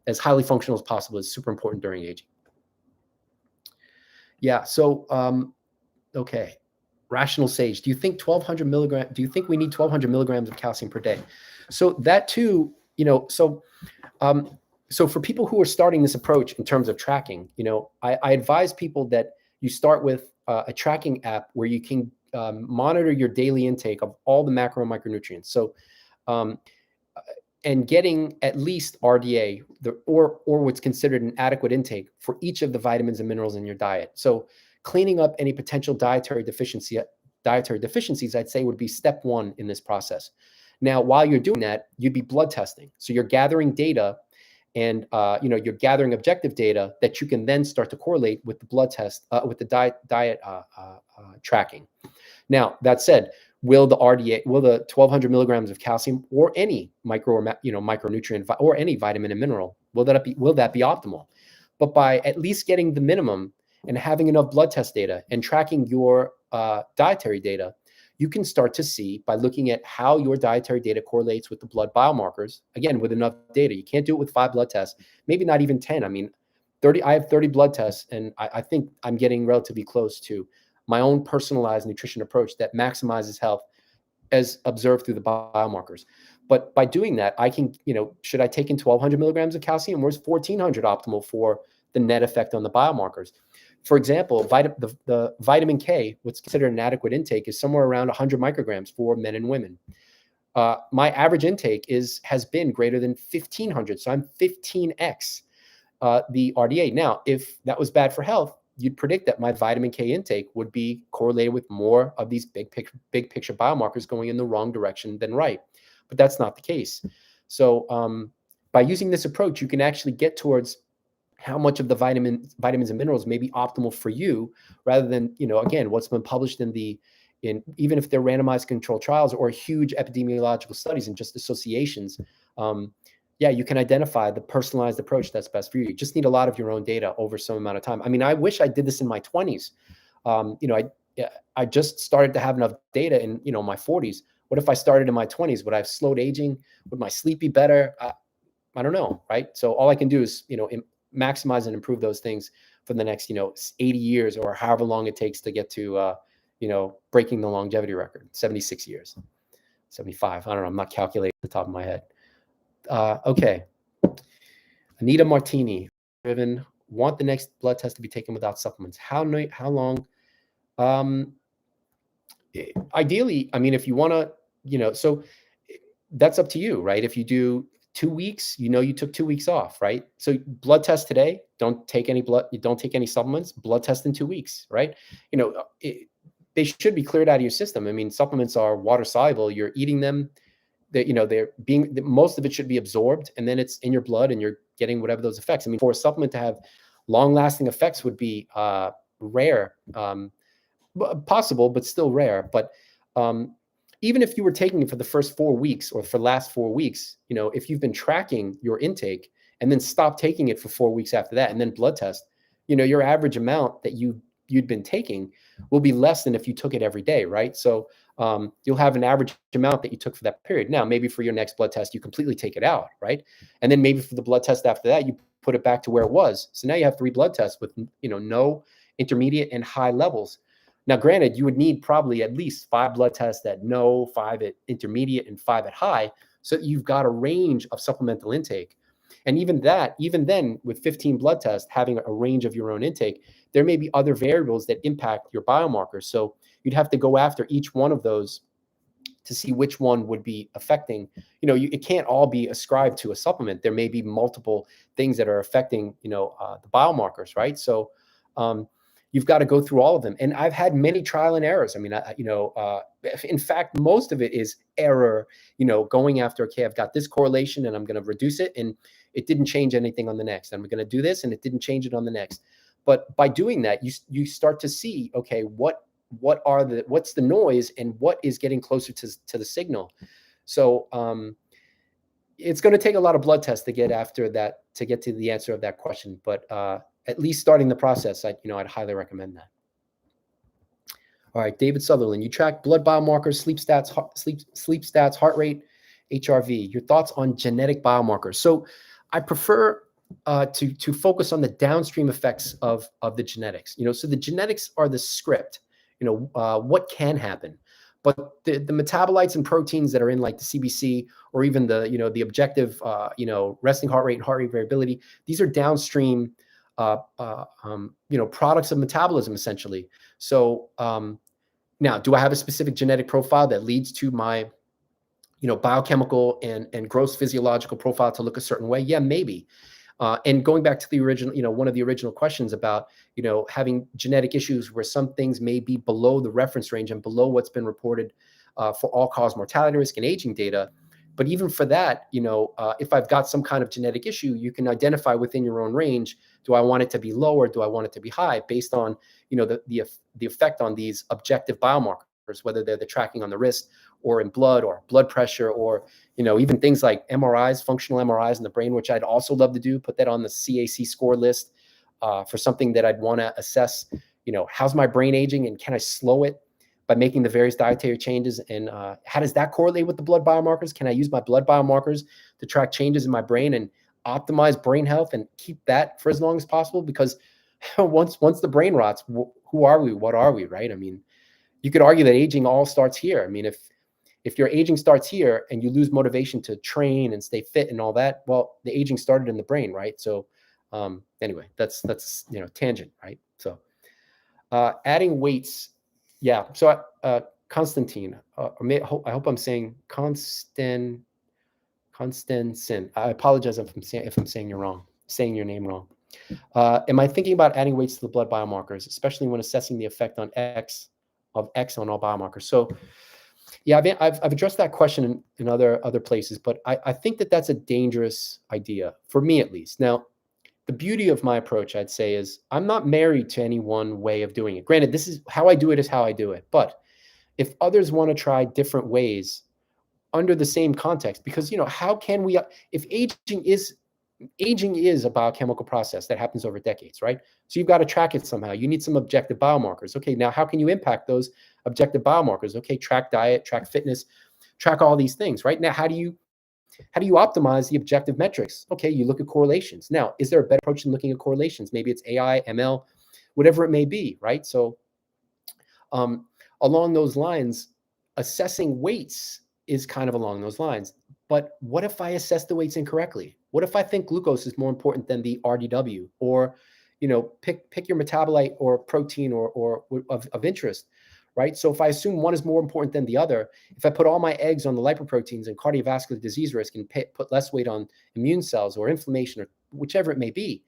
as highly functional as possible is super important during aging. Yeah. So okay. Rational Sage, do you think 1200 milligrams? Do you think we need 1200 milligrams of calcium per day? So that too, so for people who are starting this approach in terms of tracking, I advise people that you start with a tracking app where you can monitor your daily intake of all the macro and micronutrients. So, and getting at least RDA, or what's considered an adequate intake for each of the vitamins and minerals in your diet. So cleaning up any potential dietary deficiencies, I'd say, would be step one in this process. Now, while you're doing that, you'd be blood testing. So you're gathering data, and you're gathering objective data that you can then start to correlate with the blood test, with the diet tracking. Now, that said, will the 1200 milligrams of calcium or any micronutrient or any vitamin and mineral, will that be optimal? But by at least getting the minimum and having enough blood test data and tracking your dietary data, you can start to see, by looking at how your dietary data correlates with the blood biomarkers, again, with enough data. You can't do it with 5 blood tests, maybe not even 10. I mean, 30. I have 30 blood tests, and I think I'm getting relatively close to my own personalized nutrition approach that maximizes health as observed through the biomarkers. But by doing that, I can, should I take in 1200 milligrams of calcium, or is 1400 optimal for the net effect on the biomarkers? For example, the vitamin K, what's considered an adequate intake, is somewhere around 100 micrograms for men and women. My average intake has been greater than 1500, so I'm 15x the RDA. Now, if that was bad for health, you'd predict that my vitamin K intake would be correlated with more of these big picture biomarkers going in the wrong direction than right. But that's not the case. So by using this approach, you can actually get towards how much of the vitamins and minerals may be optimal for you, rather than, again, what's been published in even if they're randomized controlled trials or huge epidemiological studies and just associations. Yeah, you can identify the personalized approach that's best for you. You just need a lot of your own data over some amount of time. I mean, I wish I did this in my 20s. I just started to have enough data in, my 40s. What if I started in my 20s? Would I have slowed aging? Would my sleep be better? I don't know, right? So all I can do is, maximize and improve those things for the next, 80 years or however long it takes to get to, breaking the longevity record, 76 years, 75. I don't know. I'm not calculating at the top of my head. Okay. Anita Martini, driven, want the next blood test to be taken without supplements. How long? Ideally, I mean, if you want to, so that's up to you, right? If you do 2 weeks, you took 2 weeks off, right? So blood test today, don't take any blood, you don't take any supplements, blood test in 2 weeks, right? They should be cleared out of your system. I mean, supplements are water soluble. You're eating them, most of it should be absorbed, and then it's in your blood and you're getting whatever those effects. I mean, for a supplement to have long lasting effects would be rare, possible, but still rare. But even if you were taking it for the first 4 weeks or for the last 4 weeks, if you've been tracking your intake and then stop taking it for 4 weeks after that, and then blood test, your average amount that you'd been taking will be less than if you took it every day, right? So you'll have an average amount that you took for that period. Now, maybe for your next blood test, you completely take it out, right? And then maybe for the blood test after that, you put it back to where it was. So now you have 3 blood tests with, no intermediate and high levels. Now, granted, you would need probably at least 5 blood tests at no, 5 at intermediate, and 5 at high, so that you've got a range of supplemental intake. And even then, with 15 blood tests, having a range of your own intake, there may be other variables that impact your biomarkers. So you'd have to go after each one of those to see which one would be affecting. It can't all be ascribed to a supplement. There may be multiple things that are affecting, the biomarkers, right? So you've got to go through all of them. And I've had many trial and errors. I mean, in fact, most of it is error, going after, okay, I've got this correlation and I'm going to reduce it, and it didn't change anything on the next. I'm going to do this and it didn't change it on the next. But by doing that, you start to see, okay, what's the noise and what is getting closer to the signal. So it's going to take a lot of blood tests to get after that, to get to the answer of that question. But at least starting the process, I'd highly recommend that. All right, David Sutherland, you track blood biomarkers, sleep stats, heart rate, HRV. Your thoughts on genetic biomarkers? So, I prefer to focus on the downstream effects of the genetics. So the genetics are the script. What can happen, but the metabolites and proteins that are in like the CBC or even the objective resting heart rate and heart rate variability. These are downstream products of metabolism essentially. So now, do I have a specific genetic profile that leads to my biochemical and gross physiological profile to look a certain way? Yeah, maybe. And going back to the original, one of the original questions about, having genetic issues where some things may be below the reference range and below what's been reported for all-cause mortality risk and aging data. But even for that, if I've got some kind of genetic issue, you can identify within your own range, do I want it to be low or do I want it to be high based on, the effect on these objective biomarkers, whether they're the tracking on the wrist or in blood or blood pressure or, even things like MRIs, functional MRIs in the brain, which I'd also love to do, put that on the CAC score list for something that I'd want to assess, how's my brain aging and can I slow it by making the various dietary changes? And how does that correlate with the blood biomarkers? Can I use my blood biomarkers to track changes in my brain and optimize brain health and keep that for as long as possible? Because once the brain rots, who are we? What are we, right? I mean, you could argue that aging all starts here. I mean, if your aging starts here and you lose motivation to train and stay fit and all that, well, the aging started in the brain, right? So anyway, that's tangent, right? So adding weights. Yeah. So Constantine, I hope I'm saying Constantin. I apologize if I'm saying your name wrong. Am I thinking about adding weights to the blood biomarkers, especially when assessing the effect on X on all biomarkers? So, yeah, I've addressed that question in other places, but I think that's a dangerous idea for me at least. Now, the beauty of my approach, I'd say, is I'm not married to any one way of doing it. Granted, this is how I do it is how I do it. But if others want to try different ways under the same context, because how can we, if aging is a biochemical process that happens over decades, right? So you've got to track it somehow. You need some objective biomarkers. Okay, now how can you impact those objective biomarkers? Okay, track diet, track fitness, track all these things, right? Now, how do you optimize the objective metrics? Okay, you look at correlations. Now, is there a better approach than looking at correlations? Maybe it's AI, ML, whatever it may be, right? So along those lines, assessing weights is kind of along those lines. But what if I assess the weights incorrectly? What if I think glucose is more important than the RDW? Or, pick your metabolite or protein or of interest, right? So if I assume one is more important than the other, if I put all my eggs on the lipoproteins and cardiovascular disease risk and put less weight on immune cells or inflammation or whichever it may be,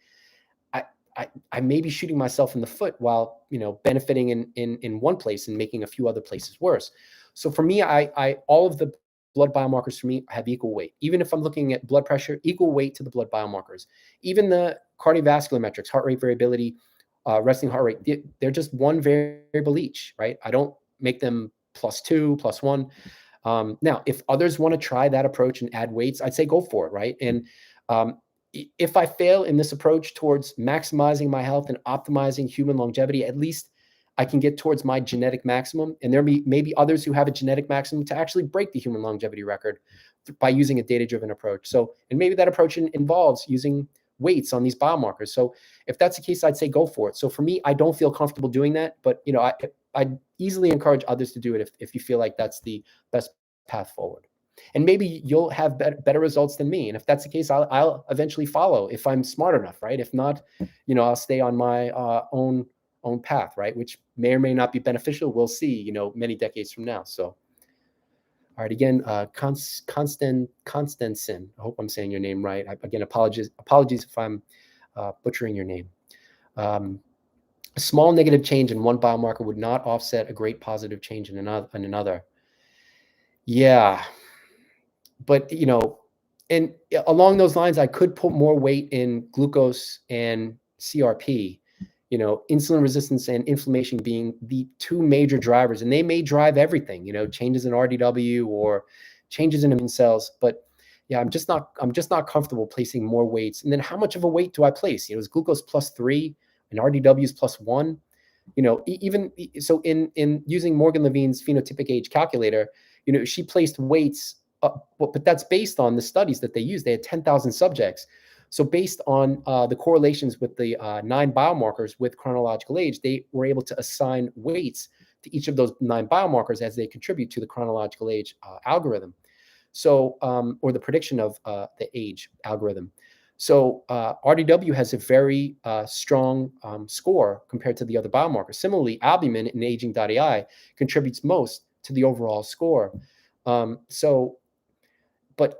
I may be shooting myself in the foot while benefiting in one place and making a few other places worse. So for me, I all of the blood biomarkers for me have equal weight. Even if I'm looking at blood pressure, equal weight to the blood biomarkers. Even the cardiovascular metrics, heart rate variability, resting heart rate, they're just one variable each, right? I don't make them +2, +1. Now, if others want to try that approach and add weights, I'd say go for it, right? And if I fail in this approach towards maximizing my health and optimizing human longevity, at least I can get towards my genetic maximum. And there may be others who have a genetic maximum to actually break the human longevity record by using a data-driven approach. So, and maybe that approach involves using weights on these biomarkers. So if that's the case, I'd say go for it. So for me, I don't feel comfortable doing that, but I'd easily encourage others to do it if you feel like that's the best path forward. And maybe you'll have better results than me. And if that's the case, I'll eventually follow if I'm smart enough, right? If not, I'll stay on my own path, right? Which may or may not be beneficial. We'll see, many decades from now. So, all right, again, Constantin, I hope I'm saying your name right. Again, apologies if I'm butchering your name. A small negative change in one biomarker would not offset a great positive change in another. Yeah. But, and along those lines, I could put more weight in glucose and CRP, insulin resistance and inflammation being the two major drivers, and they may drive everything, changes in RDW or changes in immune cells. But yeah, I'm just not comfortable placing more weights. And then how much of a weight do I place? Is glucose +3 and RDW is +1? even so in using Morgan Levine's phenotypic age calculator, she placed weights, but that's based on the studies that they used. They had 10,000 subjects. So based on the correlations with the 9 biomarkers with chronological age, they were able to assign weights to each of those 9 biomarkers as they contribute to the chronological age algorithm. So, or the prediction of the age algorithm. So RDW has a very strong score compared to the other biomarkers. Similarly, albumin in aging.ai contributes most to the overall score. But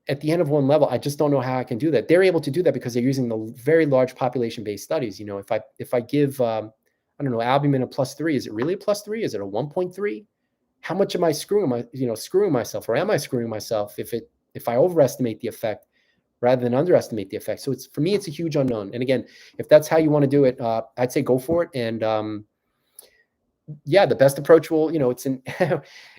at the end of one level, I just don't know how I can do that. They're able to do that because they're using the very large population-based studies. If I give, I don't know, albumin a +3, is it really a +3? Is it a 1.3? How much am I screwing myself, or am I screwing myself if I overestimate the effect rather than underestimate the effect? So for me, it's a huge unknown. And again, if that's how you want to do it, I'd say go for it. And yeah, the best approach will, it's an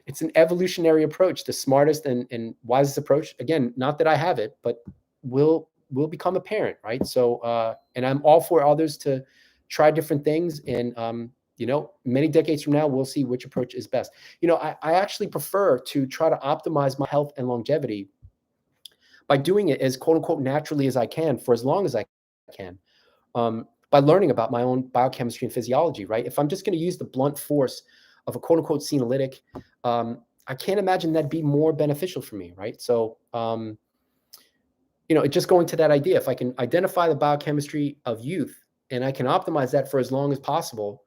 it's an evolutionary approach, the smartest and wisest approach. Again, not that I have it, but will become apparent, right? So and I'm all for others to try different things, and many decades from now, we'll see which approach is best. I actually prefer to try to optimize my health and longevity by doing it as quote unquote naturally as I can for as long as I can. By learning about my own biochemistry and physiology, right? If I'm just going to use the blunt force of a quote unquote senolytic, I can't imagine that'd be more beneficial for me, right? So, just going to that idea, if I can identify the biochemistry of youth and I can optimize that for as long as possible,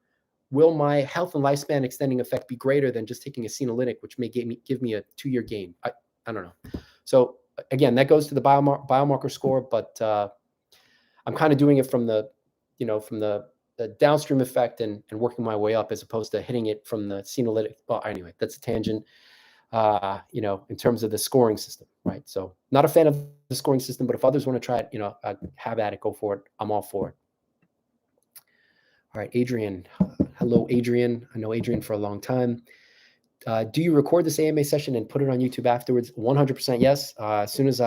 will my health and lifespan extending effect be greater than just taking a senolytic, which may give me a 2-year gain? I don't know. So again, that goes to the biomarker score, but I'm kind of doing it from the downstream effect and working my way up, as opposed to hitting it from the senolytic. Well, anyway, that's a tangent. In terms of the scoring system, right? So not a fan of the scoring system, but if others want to try it, have at it, go for it. I'm all for it. All right, Adrian. Hello, Adrian. I know Adrian for a long time. Do you record this AMA session and put it on YouTube afterwards? 100% yes. As soon as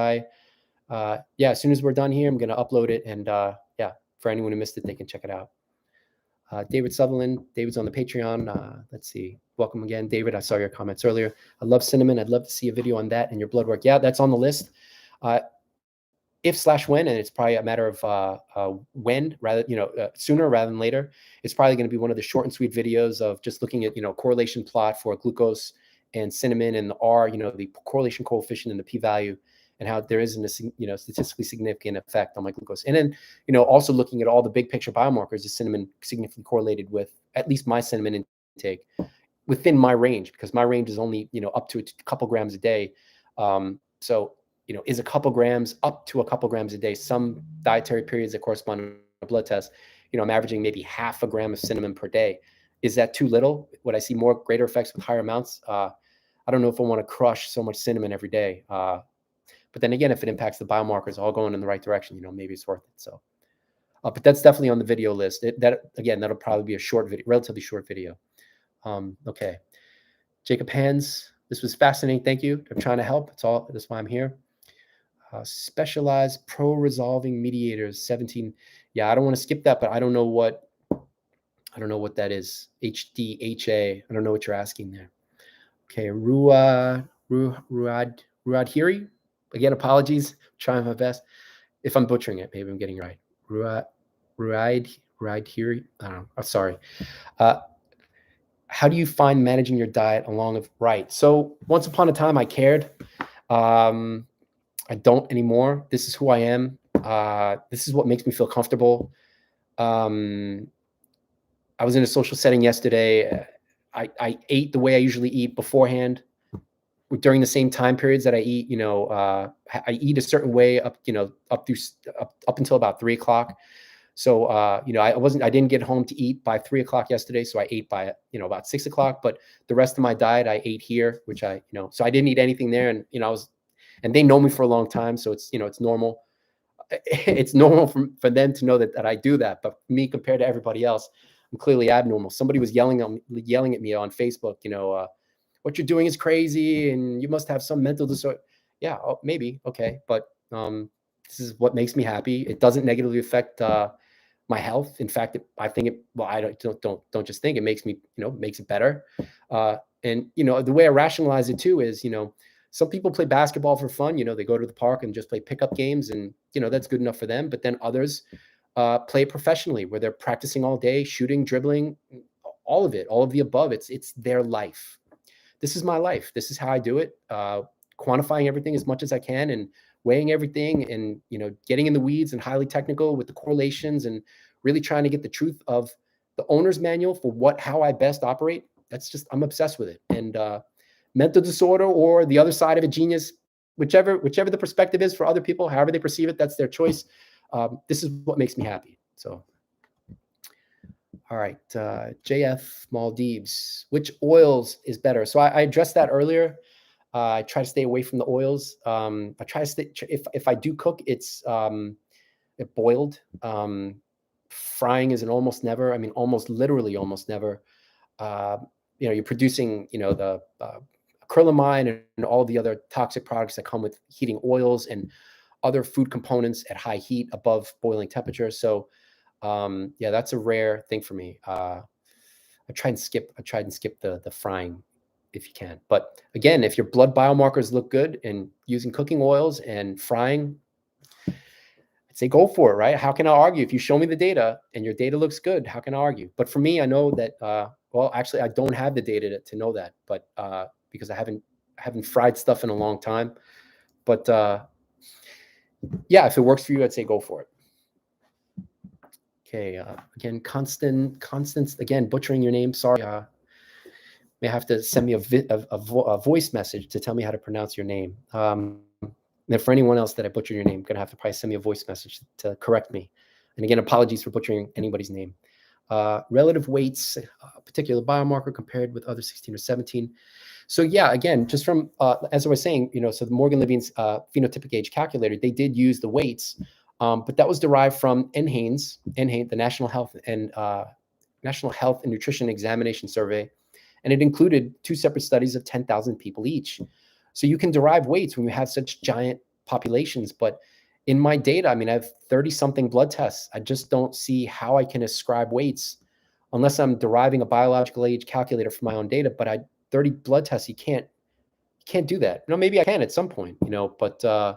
we're done here, I'm going to upload it. And for anyone who missed it, they can check it out. David Sutherland. David's on the Patreon. Let's see. Welcome again, David. I saw your comments earlier. I love cinnamon. I'd love to see a video on that and your blood work. Yeah, that's on the list. If/when, and it's probably a matter of when, sooner rather than later. It's probably going to be one of the short and sweet videos of just looking at correlation plot for glucose and cinnamon and the R, the correlation coefficient and the p-value, and how there isn't a statistically significant effect on my glucose. And then also looking at all the big picture biomarkers. Is cinnamon significantly correlated with at least my cinnamon intake within my range, because my range is only up to a couple grams a day. So is a couple grams up to a couple grams a day. Some dietary periods that correspond to a blood test, I'm averaging maybe half a gram of cinnamon per day. Is that too little? Would I see greater effects with higher amounts? I don't know if I want to crush so much cinnamon every day. But then again, if it impacts the biomarkers all going in the right direction, maybe it's worth it. So, but that's definitely on the video list. That'll probably be a short video, relatively short video. Okay. Jacob Hands, this was fascinating. Thank you. I'm trying to help. That's why I'm here. Specialized pro-resolving mediators, 17. Yeah, I don't want to skip that, but I don't know what that is. HDHA. I don't know what you're asking there. Okay, Ruadhiri. Again, apologies. I'm trying my best. If I'm butchering it, maybe I'm getting it right. Ruadhiri. I don't know. I'm sorry. How do you find managing your diet along with right? So once upon a time, I cared. I don't anymore. This is who I am. This is what makes me feel comfortable. I was in a social setting yesterday. I ate the way I usually eat beforehand. During the same time periods that I eat, I eat a certain way up until about 3 o'clock. So, I didn't get home to eat by 3 o'clock yesterday. So I ate by, about 6 o'clock, but the rest of my diet, I ate here, which so I didn't eat anything there. And, and they know me for a long time. So it's, it's normal. It's normal for them to know that I do that. But me, compared to everybody else, I'm clearly abnormal. Somebody was yelling at me on Facebook, what you're doing is crazy and you must have some mental disorder. Yeah, maybe. Okay. But this is what makes me happy. It doesn't negatively affect my health. In fact, I think it, well, I don't just think it makes me, makes it better. And, the way I rationalize it too is, some people play basketball for fun. They go to the park and just play pickup games, and, that's good enough for them. But then others play professionally, where they're practicing all day, shooting, dribbling, all of it, all of the above. It's their life. This is my life. This is how I do it. Quantifying everything as much as I can, and weighing everything, and, getting in the weeds and highly technical with the correlations, and really trying to get the truth of the owner's manual for how I best operate. I'm obsessed with it. And mental disorder, or the other side of it, genius, whichever the perspective is for other people, however they perceive it, that's their choice. This is what makes me happy. So, all right, JF Maldives, which oils is better? So I addressed that earlier. I try to stay away from the oils. I try to stay, if I do cook, it's boiled. Frying is an almost never. I mean, almost literally almost never. You're producing, the acrylamide and all the other toxic products that come with heating oils and other food components at high heat above boiling temperature. So, that's a rare thing for me. I tried and skip the frying if you can. But again, if your blood biomarkers look good and using cooking oils and frying, I'd say go for it, right? How can I argue? If you show me the data and your data looks good, how can I argue? But for me, I know that, actually, I don't have the data to know that, but because I haven't fried stuff in a long time. But if it works for you, I'd say go for it. Okay, again, Constance, again, butchering your name. Sorry. May have to send me a voice message to tell me how to pronounce your name. And for anyone else that I butchered your name, I'm going to have to probably send me a voice message to correct me. And again, apologies for butchering anybody's name. Relative weights, particular biomarker compared with other 16 or 17. So again, just from, as I was saying, so the Morgan Levine's phenotypic age calculator, they did use the weights, but that was derived from NHANES, the National Health and Nutrition Examination Survey. And it included 2 separate studies of 10,000 people each. So you can derive weights when you have such giant populations. But in my data, I mean, I have 30-something blood tests. I just don't see how I can ascribe weights unless I'm deriving a biological age calculator from my own data. But 30 blood tests, you can't do that. Maybe I can at some point, but I'm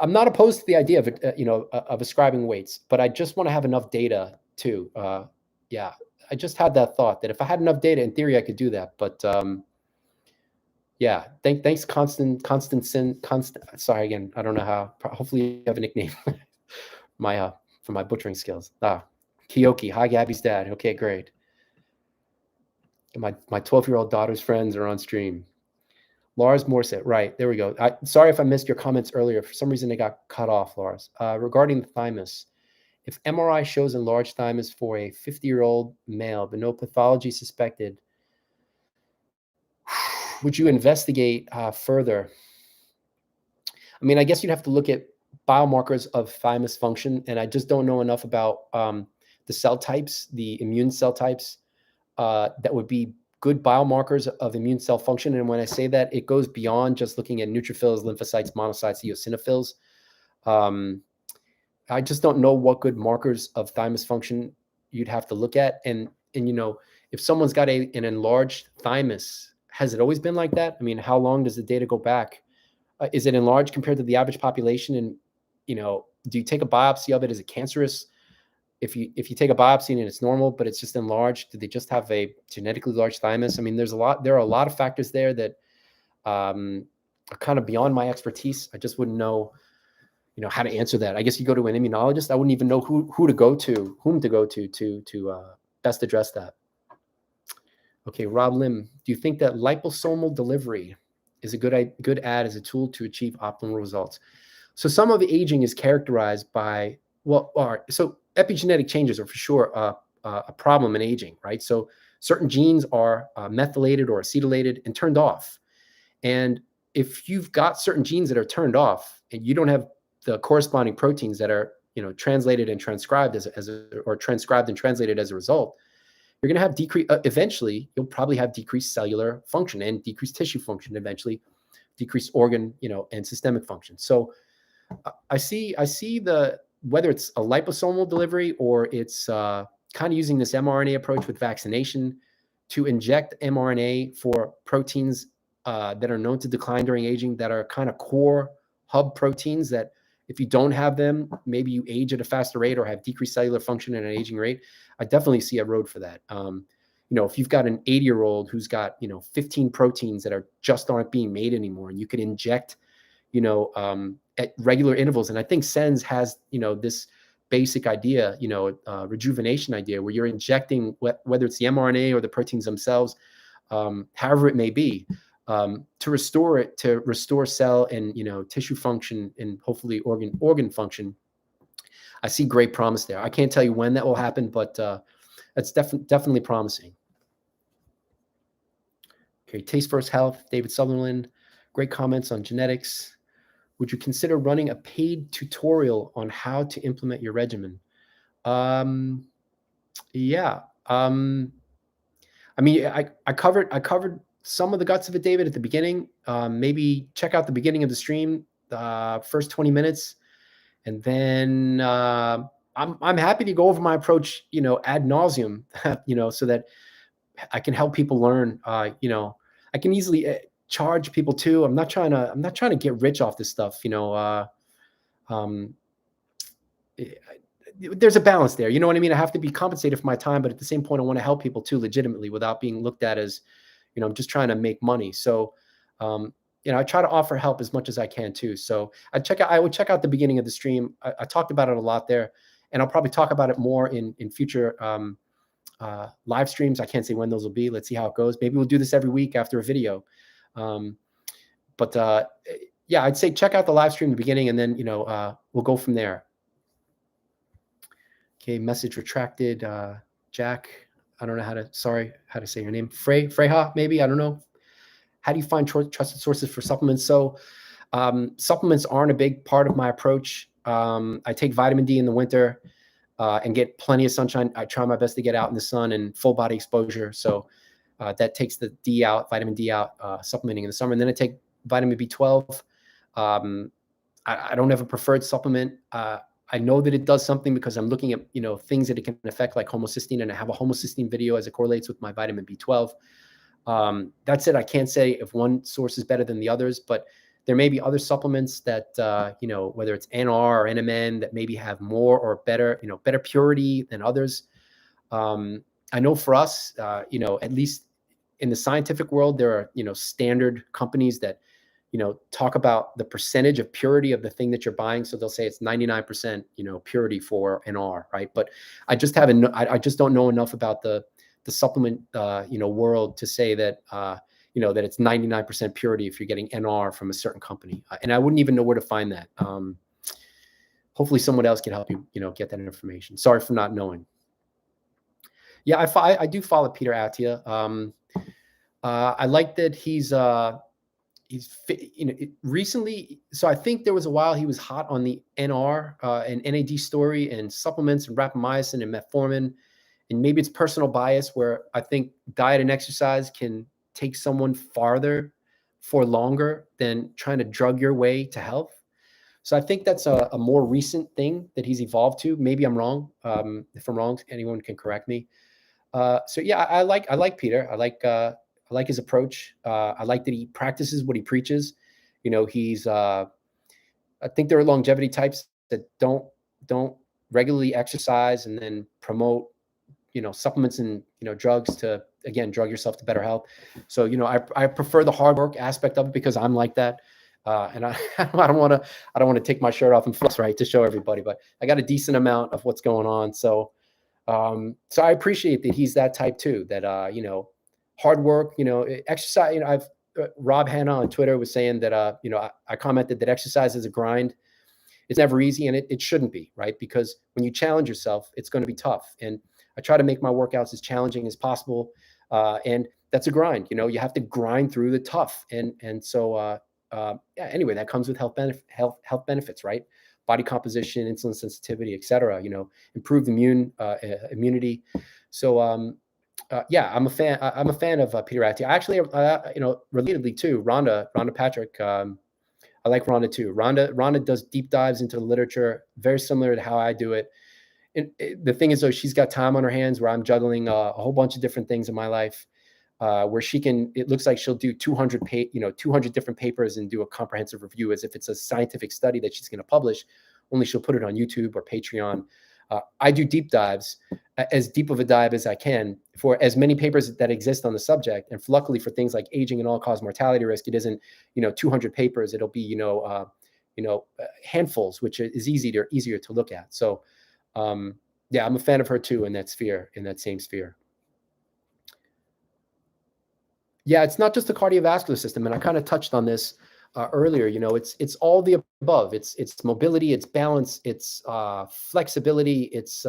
not opposed to the idea of, of ascribing weights, but I just want to have enough data too. I just had that thought that if I had enough data, in theory, I could do that. But thanks, Constant. Sorry again. I don't know how. Hopefully, you have a nickname. For my butchering skills. Kiyoki. Hi, Gabby's dad. Okay, great. My 12-year-old daughter's friends are on stream. Lars Morset. Right, there we go. Sorry if I missed your comments earlier. For some reason, they got cut off, Lars. Regarding the thymus. If MRI shows enlarged thymus for a 50-year-old male, but no pathology suspected, would you investigate further? I mean, I guess you'd have to look at biomarkers of thymus function, and I just don't know enough about the cell types, the immune cell types that would be good biomarkers of immune cell function. And when I say that, it goes beyond just looking at neutrophils, lymphocytes, monocytes, eosinophils. I just don't know what good markers of thymus function you'd have to look at. And if someone's got an enlarged thymus, has it always been like that? I mean, how long does the data go back? Is it enlarged compared to the average population? And, do you take a biopsy of it? Is it cancerous? If you take a biopsy and it's normal, but it's just enlarged, do they just have a genetically large thymus? I mean, there are a lot of factors there that are kind of beyond my expertise. I just wouldn't know, how to answer that. I guess you go to an immunologist. I wouldn't even know whom to go to best address that. Okay, Rob Lim, do you think that liposomal delivery is a good ad as a tool to achieve optimal results? So some of the aging is characterized by, so epigenetic changes are for sure a problem in aging, right? So certain genes are methylated or acetylated and turned off. And if you've got certain genes that are turned off and you don't have the corresponding proteins that are, translated and transcribed or transcribed and translated as a result, you're going to have eventually, you'll probably have decreased cellular function and decreased tissue function, eventually decreased organ, and systemic function. So I see the whether it's a liposomal delivery or it's kind of using this mRNA approach with vaccination to inject mRNA for proteins that are known to decline during aging, that are kind of core hub proteins that if you don't have them, maybe you age at a faster rate or have decreased cellular function at an aging rate. I definitely see a road for that. If you've got an 80-year-old who's got, 15 proteins that aren't being made anymore, and you could inject, at regular intervals. And I think SENS has, this basic idea, rejuvenation idea, where you're injecting whether it's the mRNA or the proteins themselves, however it may be, to restore cell and, tissue function and hopefully organ function. I see great promise there. I can't tell you when that will happen, but that's definitely promising. Okay, Taste First Health, David Sutherland, great comments on genetics. Would you consider running a paid tutorial on how to implement your regimen? Yeah. I mean, I covered some of the guts of it, David, at the beginning. Maybe check out the beginning of the stream, first 20 minutes, and then I'm happy to go over my approach, ad nauseum, so that I can help people learn. I can easily charge people too. I'm not trying to get rich off this stuff. There's a balance there. You know what I mean? I have to be compensated for my time, but at the same point, I want to help people too legitimately without being looked at as, I'm just trying to make money. So, I try to offer help as much as I can too. So I would check out the beginning of the stream. I talked about it a lot there, and I'll probably talk about it more in future live streams. I can't say when those will be. Let's see how it goes. Maybe we'll do this every week after a video. Yeah, I'd say check out the live stream in the beginning, and then, we'll go from there. Okay, message retracted. Jack, I don't know how to say your name. Freya, maybe, I don't know. How do you find trusted sources for supplements? So supplements aren't a big part of my approach. I take vitamin D in the winter and get plenty of sunshine. I try my best to get out in the sun and full body exposure. So that takes the vitamin D out, supplementing in the summer. And then I take vitamin B12. I don't have a preferred supplement. I know that it does something because I'm looking at, things that it can affect, like homocysteine, and I have a homocysteine video as it correlates with my vitamin B12. That's it. I can't say if one source is better than the others, but there may be other supplements that, whether it's NR or NMN, that maybe have more or better purity than others. I know for us, at least in the scientific world, there are, standard companies that, talk about the percentage of purity of the thing that you're buying. So they'll say it's 99%, purity for NR, right? But I just don't know enough about the supplement, world to say that, that it's 99% purity if you're getting NR from a certain company. And I wouldn't even know where to find that. Hopefully someone else can help you, get that information. Sorry for not knowing. Yeah, I do follow Peter Attia. I like that he's recently. So I think there was a while he was hot on the NR and NAD story and supplements and rapamycin and metformin. And maybe it's personal bias where I think diet and exercise can take someone farther for longer than trying to drug your way to health. So I think that's a more recent thing that he's evolved to. Maybe I'm wrong. If I'm wrong, anyone can correct me. So yeah, I like Peter. I like his approach. I like that he practices what he preaches. He's I think there are longevity types that don't regularly exercise and then promote supplements and drugs to, again, drug yourself to better health. So I prefer the hard work aspect of it because I'm like that, and I don't want to take my shirt off and flex, right, to show everybody, but I got a decent amount of what's going on. So so I appreciate that he's that type too, that hard work, exercise. I've Rob Hanna on Twitter was saying that I commented that exercise is a grind. It's never easy, and it shouldn't be, right? Because when you challenge yourself, it's going to be tough. And I try to make my workouts as challenging as possible. And that's a grind. You have to grind through the tough. And so, anyway, that comes with health benefits, right? Body composition, insulin sensitivity, et cetera, improved immunity. So, yeah, I'm a fan of Peter Attia. Actually, relatedly too, Rhonda Patrick, I like Rhonda too. Rhonda does deep dives into the literature, very similar to how I do it. And the thing is, though, she's got time on her hands where I'm juggling a whole bunch of different things in my life, where she can, it looks like she'll do 200 different papers and do a comprehensive review as if it's a scientific study that she's going to publish, only she'll put it on YouTube or Patreon. I do deep dives, as deep of a dive as I can, for as many papers that exist on the subject. And luckily for things like aging and all-cause mortality risk, it isn't 200 papers. It'll be handfuls, which is easier to look at. So yeah, I'm a fan of her too in that same sphere. Yeah, it's not just the cardiovascular system, and I kind of touched on this earlier. It's all the above. It's mobility, it's balance, it's flexibility, it's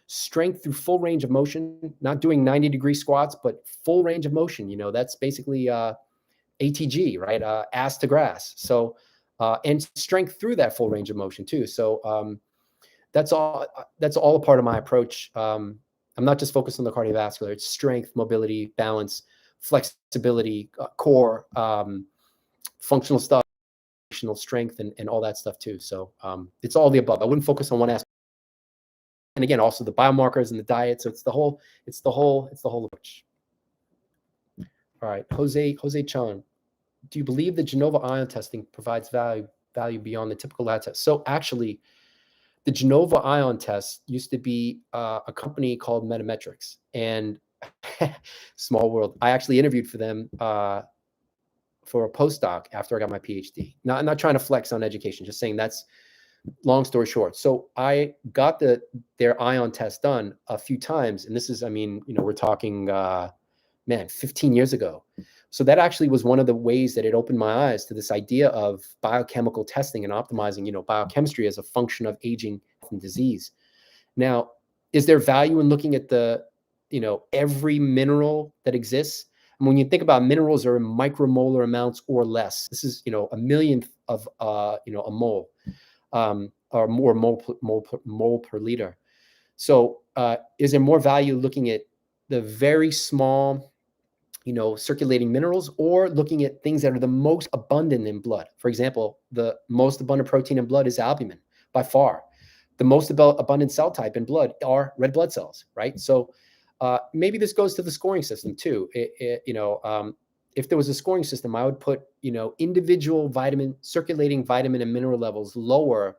strength through full range of motion. Not doing 90-degree squats, but full range of motion. That's basically ATG, right? Ass to grass. So and strength through that full range of motion too. So that's all a part of my approach. I'm not just focused on the cardiovascular. It's strength, mobility, balance, flexibility, core, functional stuff, functional strength, and all that stuff too. So it's all the above. I wouldn't focus on one aspect. And again, also the biomarkers and the diet. So it's the whole approach. All right, Jose Chan, do you believe the Genova ion testing provides value beyond the typical lab test? So actually, the Genova ion test used to be a company called Metametrics, and small world. I actually interviewed for them for a postdoc after I got my PhD. Not trying to flex on education, just saying that's long story short. So I got their ion test done a few times, and this is, we're talking, 15 years ago. So that actually was one of the ways that it opened my eyes to this idea of biochemical testing and optimizing, biochemistry as a function of aging and disease. Now, is there value in looking at every mineral that exists? And when you think about minerals are in micromolar amounts or less, this is, a millionth of, a mole, or more mole per liter. So is there more value looking at the very small, circulating minerals, or looking at things that are the most abundant in blood? For example, the most abundant protein in blood is albumin by far. The most abundant cell type in blood are red blood cells, right? So maybe this goes to the scoring system too. If there was a scoring system, I would put, individual circulating vitamin and mineral levels lower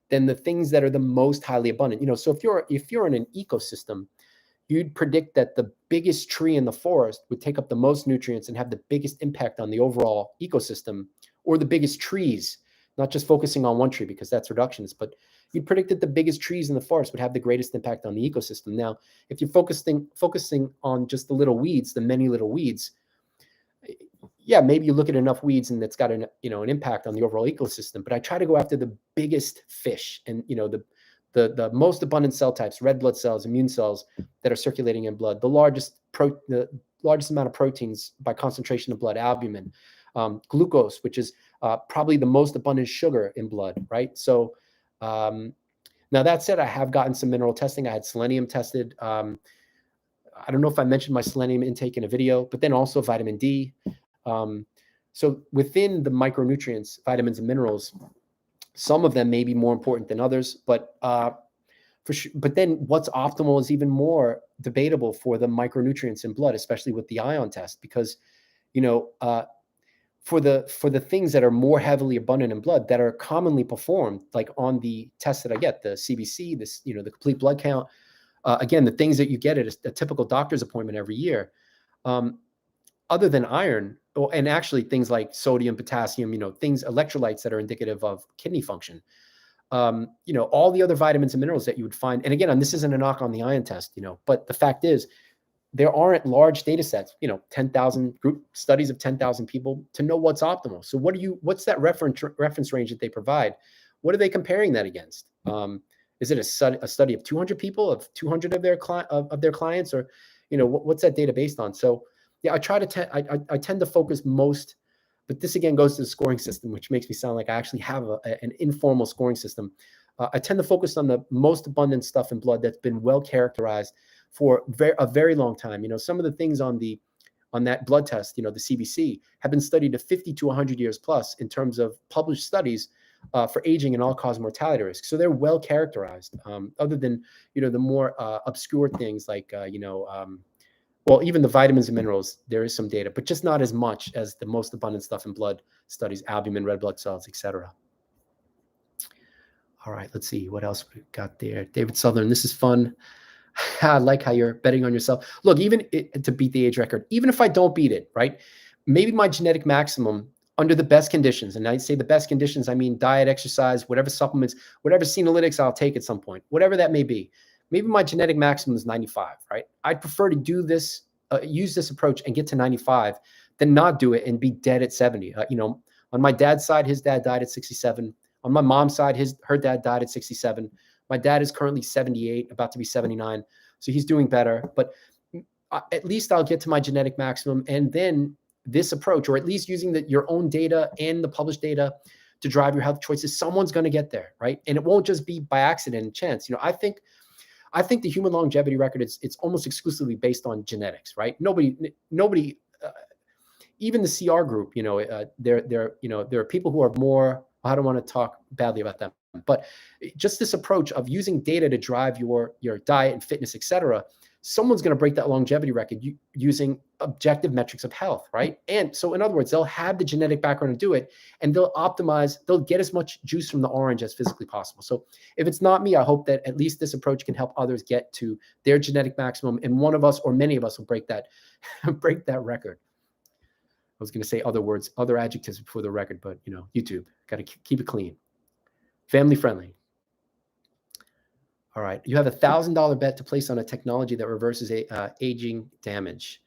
than the things that are the most highly abundant. So if you're in an ecosystem, you'd predict that the biggest tree in the forest would take up the most nutrients and have the biggest impact on the overall ecosystem, or the biggest trees, not just focusing on one tree because that's reductionist, but you'd predict that the biggest trees in the forest would have the greatest impact on the ecosystem. Now, if you're focusing on just the little weeds, the many little weeds, yeah, maybe you look at enough weeds and it's got an impact on the overall ecosystem. But I try to go after the biggest fish and, the most abundant cell types, red blood cells, immune cells that are circulating in blood, the largest amount of proteins by concentration of blood, albumin, glucose, which is probably the most abundant sugar in blood, right? So now that said, I have gotten some mineral testing. I had selenium tested. I don't know if I mentioned my selenium intake in a video, but then also vitamin D. So within the micronutrients, vitamins and minerals, some of them may be more important than others, but for sure. But then what's optimal is even more debatable for the micronutrients in blood, especially with the ion test, because for the things that are more heavily abundant in blood that are commonly performed, like on the tests that I get, the CBC, the complete blood count, again, the things that you get at a typical doctor's appointment every year, other than iron, and actually things like sodium, potassium, things, electrolytes that are indicative of kidney function, all the other vitamins and minerals that you would find. And again, this isn't a knock on the ion test, but the fact is there aren't large data sets, 10,000 group studies of 10,000 people to know what's optimal. So what's that reference range that they provide? What are they comparing that against? Is it a study of 200 people, of 200 of their clients, or, what's that data based on? So yeah, I tend to focus most, but this again goes to the scoring system, which makes me sound like I actually have an informal scoring system. I tend to focus on the most abundant stuff in blood that's been well characterized for a very long time. Some of the things on the on that blood test, the CBC, have been studied to 50 to 100 years plus in terms of published studies for aging and all-cause mortality risk. So they're well characterized, other than, the more obscure things like, well, even the vitamins and minerals, there is some data, but just not as much as the most abundant stuff in blood studies, albumin, red blood cells, etc. All right, let's see what else we got there. David Southern, this is fun. I like how you're betting on yourself. Look, even to beat the age record, even if I don't beat it, right? Maybe my genetic maximum under the best conditions, and I say the best conditions, I mean diet, exercise, whatever supplements, whatever senolytics I'll take at some point, whatever that may be. Maybe my genetic maximum is 95, right? I'd prefer to do this, use this approach and get to 95 than not do it and be dead at 70. On my dad's side, his dad died at 67. On my mom's side, her dad died at 67. My dad is currently 78, about to be 79. So he's doing better, but at least I'll get to my genetic maximum. And then this approach, or at least using your own data and the published data to drive your health choices, someone's going to get there, right? And it won't just be by accident and chance. I think the human longevity record, it's almost exclusively based on genetics, right? Nobody, even the CR group, there are people who are more, I don't want to talk badly about them, but just this approach of using data to drive your diet and fitness, et cetera, someone's going to break that longevity record using objective metrics of health, right? And so in other words, they'll have the genetic background to do it, and they'll get as much juice from the orange as physically possible. So if it's not me, I hope that at least this approach can help others get to their genetic maximum, and one of us or many of us will break that record. I was going to say other adjectives before the record, but YouTube, got to keep it clean. Family friendly. All right. You have $1,000 bet to place on a technology that reverses aging damage.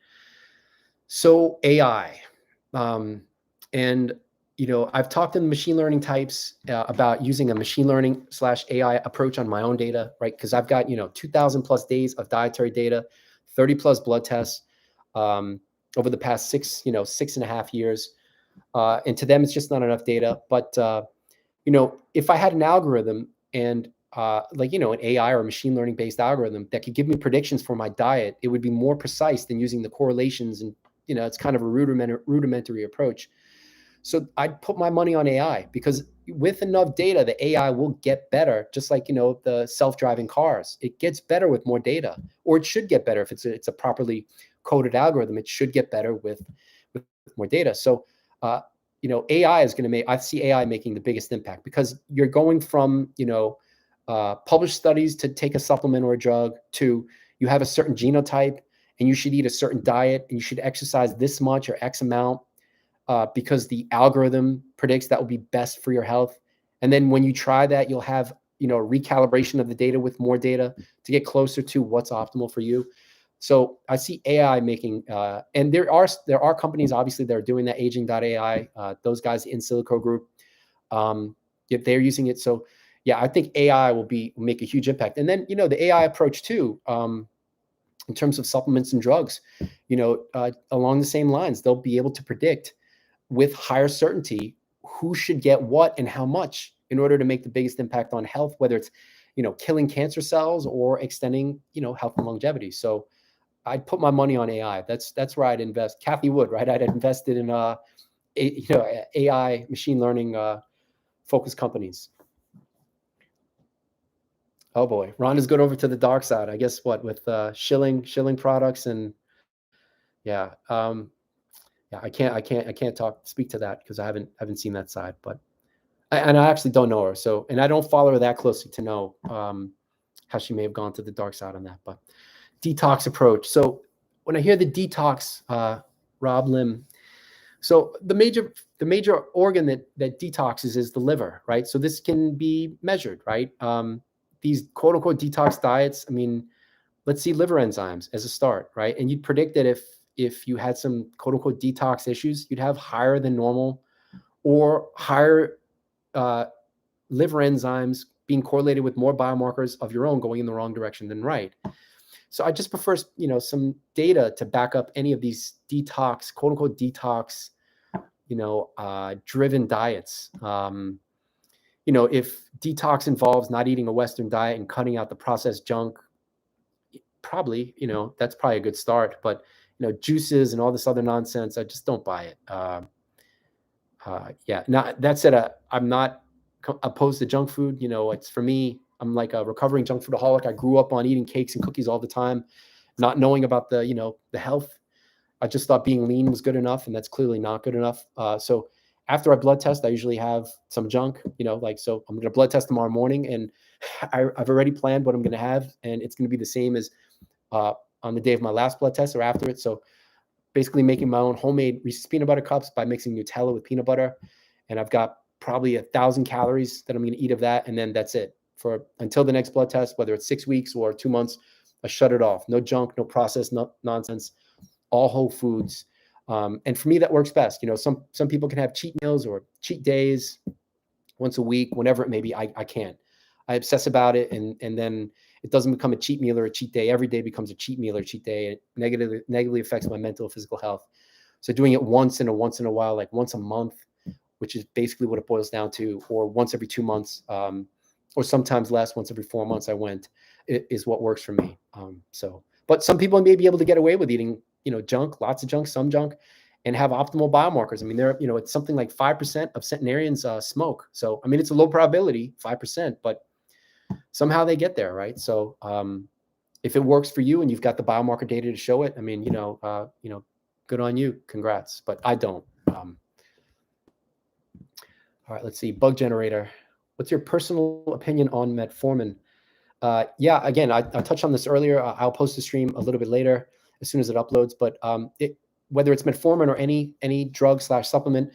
So AI, and I've talked to the machine learning types about using a machine learning / AI approach on my own data, right? Because I've got 2,000 plus days of dietary data, 30 plus blood tests over the past 6.5 years, and to them it's just not enough data. But if I had an algorithm and an AI or a machine learning based algorithm that could give me predictions for my diet, it would be more precise than using the correlations. And, it's kind of a rudimentary approach. So I'd put my money on AI, because with enough data, the AI will get better, just like, the self-driving cars. It gets better with more data, or it should get better. If it's a properly coded algorithm, it should get better with more data. So, AI is going to I see AI making the biggest impact, because you're going from, published studies to take a supplement or a drug to you have a certain genotype and you should eat a certain diet and you should exercise this much or X amount because the algorithm predicts that will be best for your health. And then when you try that, you'll have, recalibration of the data with more data to get closer to what's optimal for you. So I see AI making, and there are companies obviously that are doing that, aging.ai, those guys, in Silico Group, if they're using it. So yeah, I think AI will make a huge impact. And then, the AI approach too, in terms of supplements and drugs, along the same lines, they'll be able to predict with higher certainty who should get what and how much in order to make the biggest impact on health, whether it's, killing cancer cells or extending, health and longevity. So I'd put my money on AI. That's where I'd invest. Kathy Wood, right? I'd invested in AI machine learning focused companies. Oh boy, Rhonda's good over to the dark side. I guess what with shilling products and yeah, I can't speak to that because I haven't seen that side, but I actually don't know her. So, and I don't follow her that closely to know how she may have gone to the dark side on that. But detox approach. So when I hear the detox, Rob Lim. So the major organ that detoxes is the liver, right? So this can be measured, right? These quote unquote detox diets, I mean, let's see liver enzymes as a start, right? And you'd predict that if you had some quote unquote detox issues, you'd have higher than normal or higher liver enzymes being correlated with more biomarkers of your own going in the wrong direction than right. So I just prefer, some data to back up any of these detox, quote unquote detox, driven diets. If detox involves not eating a Western diet and cutting out the processed junk, probably, that's probably a good start. But juices and all this other nonsense. I just don't buy it. Yeah. Now that said, I'm not opposed to junk food. It's for me. I'm like a recovering junk foodaholic. I grew up on eating cakes and cookies all the time, not knowing about the health. I just thought being lean was good enough, and that's clearly not good enough. So after I blood test, I usually have some junk, so I'm going to blood test tomorrow morning, and I've already planned what I'm going to have, and it's going to be the same as on the day of my last blood test or after it. So basically making my own homemade Reese's peanut butter cups by mixing Nutella with peanut butter. And I've got probably 1,000 calories that I'm going to eat of that. And then that's it until the next blood test, whether it's 6 weeks or 2 months. I shut it off. No junk, no processed, no nonsense, all whole foods. And for me, that works best. Some people can have cheat meals or cheat days once a week, whenever it may be. I can't. I obsess about it, and then it doesn't become a cheat meal or a cheat day. Every day becomes a cheat meal or cheat day. It negatively affects my mental, physical health. So doing it once in a while, like once a month, which is basically what it boils down to, or once every 2 months, or sometimes less, once every 4 months, is what works for me. But some people may be able to get away with eating, junk, lots of junk, some junk, and have optimal biomarkers. I mean, it's something like 5% of centenarians smoke. So, I mean, it's a low probability, 5%, but somehow they get there, right? So, if it works for you and you've got the biomarker data to show it, I mean, good on you, congrats. But I don't. All right, let's see. Bug generator. What's your personal opinion on metformin? Yeah, again, I touched on this earlier. I'll post the stream a little bit later as soon as it uploads. But whether it's metformin or any drug / supplement,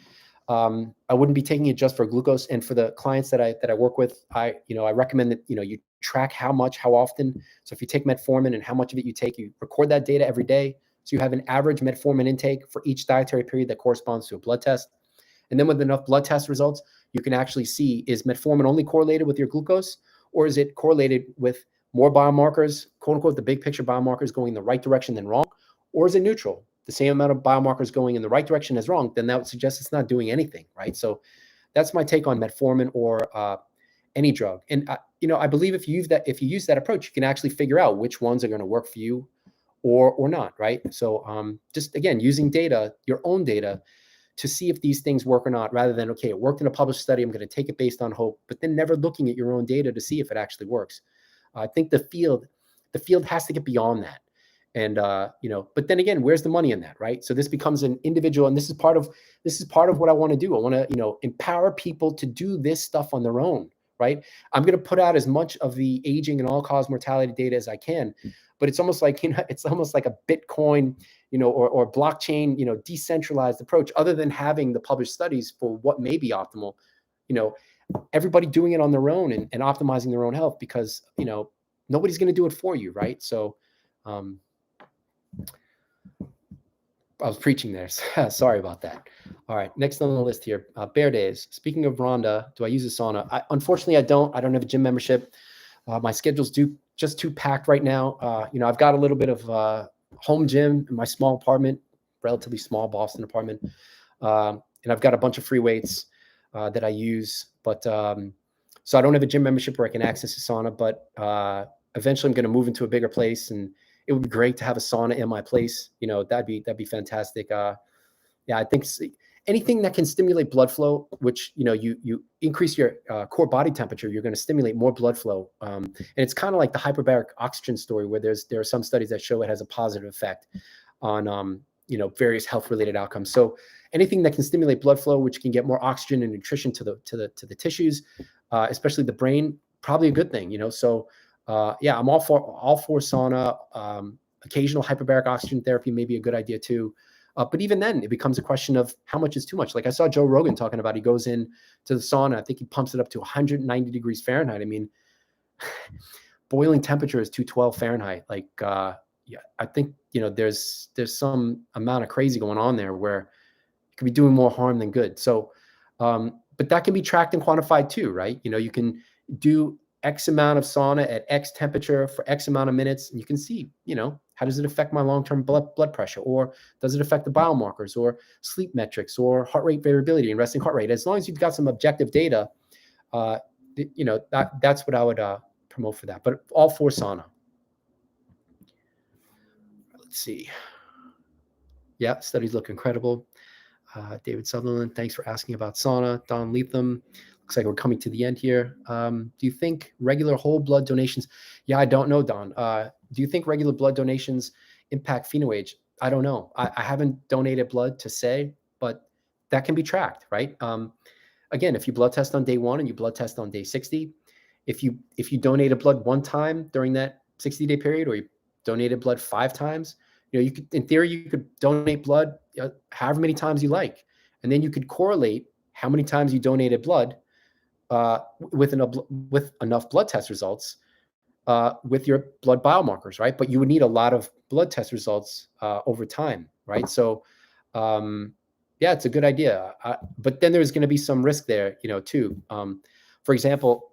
I wouldn't be taking it just for glucose. And for the clients that I work with, I recommend that you track how much, how often. So if you take metformin and how much of it you take, you record that data every day. So you have an average metformin intake for each dietary period that corresponds to a blood test. And then with enough blood test results, you can actually see, is metformin only correlated with your glucose, or is it correlated with more biomarkers, quote unquote, the big picture biomarkers going in the right direction than wrong? Or is it neutral? The same amount of biomarkers going in the right direction as wrong, then that would suggest it's not doing anything, right? So that's my take on metformin or any drug. And I believe if you use that approach, you can actually figure out which ones are going to work for you or not, right? So just again, using data, your own data, to see if these things work or not, rather than, okay, it worked in a published study, I'm going to take it based on hope, but then never looking at your own data to see if it actually works. I think the field has to get beyond that. And, but then again, where's the money in that, right? So this becomes an individual, and this is part of what I want to do. I want to, empower people to do this stuff on their own, right? I'm going to put out as much of the aging and all-cause mortality data as I can, but it's almost like, it's almost like a Bitcoin, or blockchain, decentralized approach, other than having the published studies for what may be optimal, everybody doing it on their own and optimizing their own health, because, nobody's going to do it for you, right? So, I was preaching there. Sorry about that. All right, next on the list here, Bear Days. Speaking of Rhonda, do I use a sauna? Unfortunately, I don't. I don't have a gym membership. My schedule's just too packed right now. I've got a little bit of home gym in my small apartment, relatively small Boston apartment, and I've got a bunch of free weights that I use. But so I don't have a gym membership where I can access a sauna. But eventually, I'm going to move into a bigger place, and it would be great to have a sauna in my place. That'd be fantastic. Yeah, I think anything that can stimulate blood flow, which, you increase your core body temperature, you're going to stimulate more blood flow. And it's kind of like the hyperbaric oxygen story, where there are some studies that show it has a positive effect on, various health related outcomes. So anything that can stimulate blood flow, which can get more oxygen and nutrition to the tissues, especially the brain, probably a good thing, So yeah, I'm all for sauna. Occasional hyperbaric oxygen therapy may be a good idea too. But even then, it becomes a question of how much is too much. Like I saw Joe Rogan talking about, he goes in to the sauna. I think he pumps it up to 190 degrees Fahrenheit. I mean, boiling temperature is 212 Fahrenheit. Like, yeah, I think, there's some amount of crazy going on there where you could be doing more harm than good. So, but that can be tracked and quantified too, right? You can do X amount of sauna at X temperature for X amount of minutes, and you can see, how does it affect my long-term blood pressure, or does it affect the biomarkers, or sleep metrics, or heart rate variability and resting heart rate? As long as you've got some objective data, that's what I would promote for that. But all for sauna. Let's see. Yeah, studies look incredible. David Sutherland, thanks for asking about sauna. Don Leatham, looks like we're coming to the end here. Do you think regular whole blood donations? Yeah, I don't know, Don. Do you think regular blood donations impact phenoage? I don't know. I haven't donated blood to say, but that can be tracked, right? Again, if you blood test on day 1 and you blood test on day 60, if you donated blood one time during that 60-day period, or you donated blood 5 times, you could, in theory, you could donate blood however many times you like, and then you could correlate how many times you donated blood with enough blood test results with your blood biomarkers, right? But you would need a lot of blood test results over time, right? So, yeah, it's a good idea. But then there's going to be some risk there, too. For example,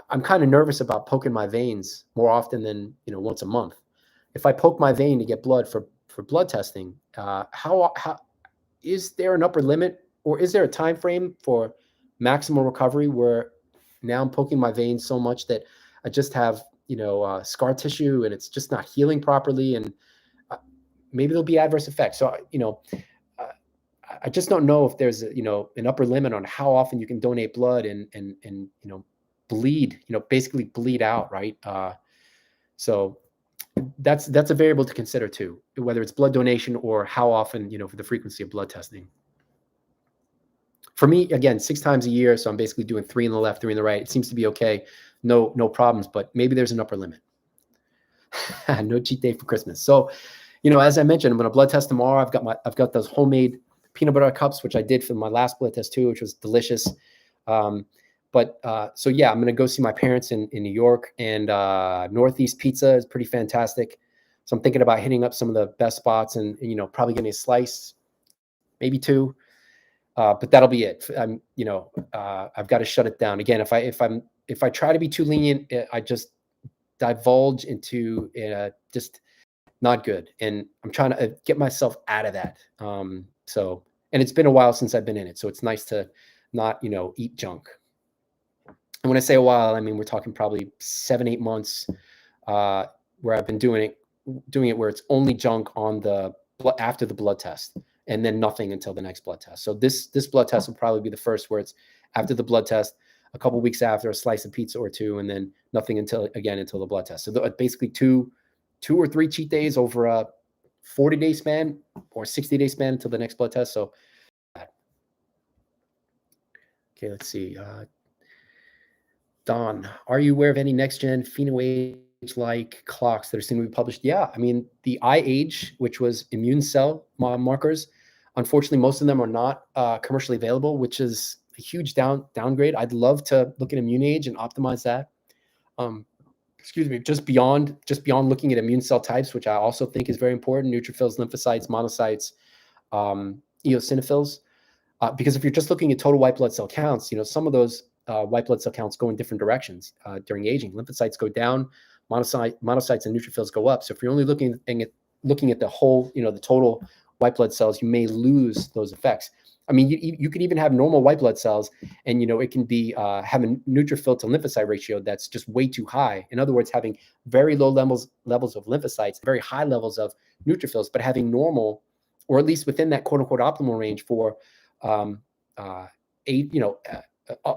I'm kind of nervous about poking my veins more often than once a month. If I poke my vein to get blood for blood testing, how is there an upper limit, or is there a time frame for maximal recovery where now I'm poking my veins so much that I just have scar tissue and it's just not healing properly, and maybe there'll be adverse effects. So I just don't know if there's an upper limit on how often you can donate blood and bleed, basically bleed out, right? So that's a variable to consider too, whether it's blood donation or how often, for the frequency of blood testing. For me, again, 6 times a year, so I'm basically doing 3 in the left, 3 in the right. It seems to be okay, no problems, but maybe there's an upper limit. No cheat day for Christmas. So, as I mentioned, I'm going to blood test tomorrow. I've got those homemade peanut butter cups, which I did for my last blood test too, which was delicious. So yeah, I'm going to go see my parents in New York, and Northeast Pizza is pretty fantastic. So I'm thinking about hitting up some of the best spots and probably getting a slice, maybe 2. But that'll be it. I've got to shut it down. Again, if I try to be too lenient, I just divulge into just not good. And I'm trying to get myself out of that. And it's been a while since I've been in it. So it's nice to not, eat junk. And when I say a while, I mean, we're talking probably 7-8 months where I've been doing it where it's only junk on after the blood test, and then nothing until the next blood test. So this blood test will probably be the first where it's after the blood test, a couple of weeks after, a slice of pizza or 2, and then nothing until the blood test. So basically 2 or 3 cheat days over a 40-day span or 60-day span until the next blood test. So, okay, let's see. Don, are you aware of any next-gen phenoage-like clocks that are soon to be published? Yeah, I mean, the iAge, which was immune cell markers, unfortunately, most of them are not commercially available, which is a huge downgrade. I'd love to look at ImmuneAge and optimize that. Excuse me, just beyond looking at immune cell types, which I also think is very important: neutrophils, lymphocytes, monocytes, eosinophils. Because if you're just looking at total white blood cell counts, some of those white blood cell counts go in different directions during aging. Lymphocytes go down, monocytes and neutrophils go up. So if you're only looking at the whole, the total white blood cells, you may lose those effects. I mean, you could even have normal white blood cells, and it can be have a neutrophil to lymphocyte ratio that's just way too high. In other words, having very low levels of lymphocytes, very high levels of neutrophils, but having normal, or at least within that quote unquote optimal range for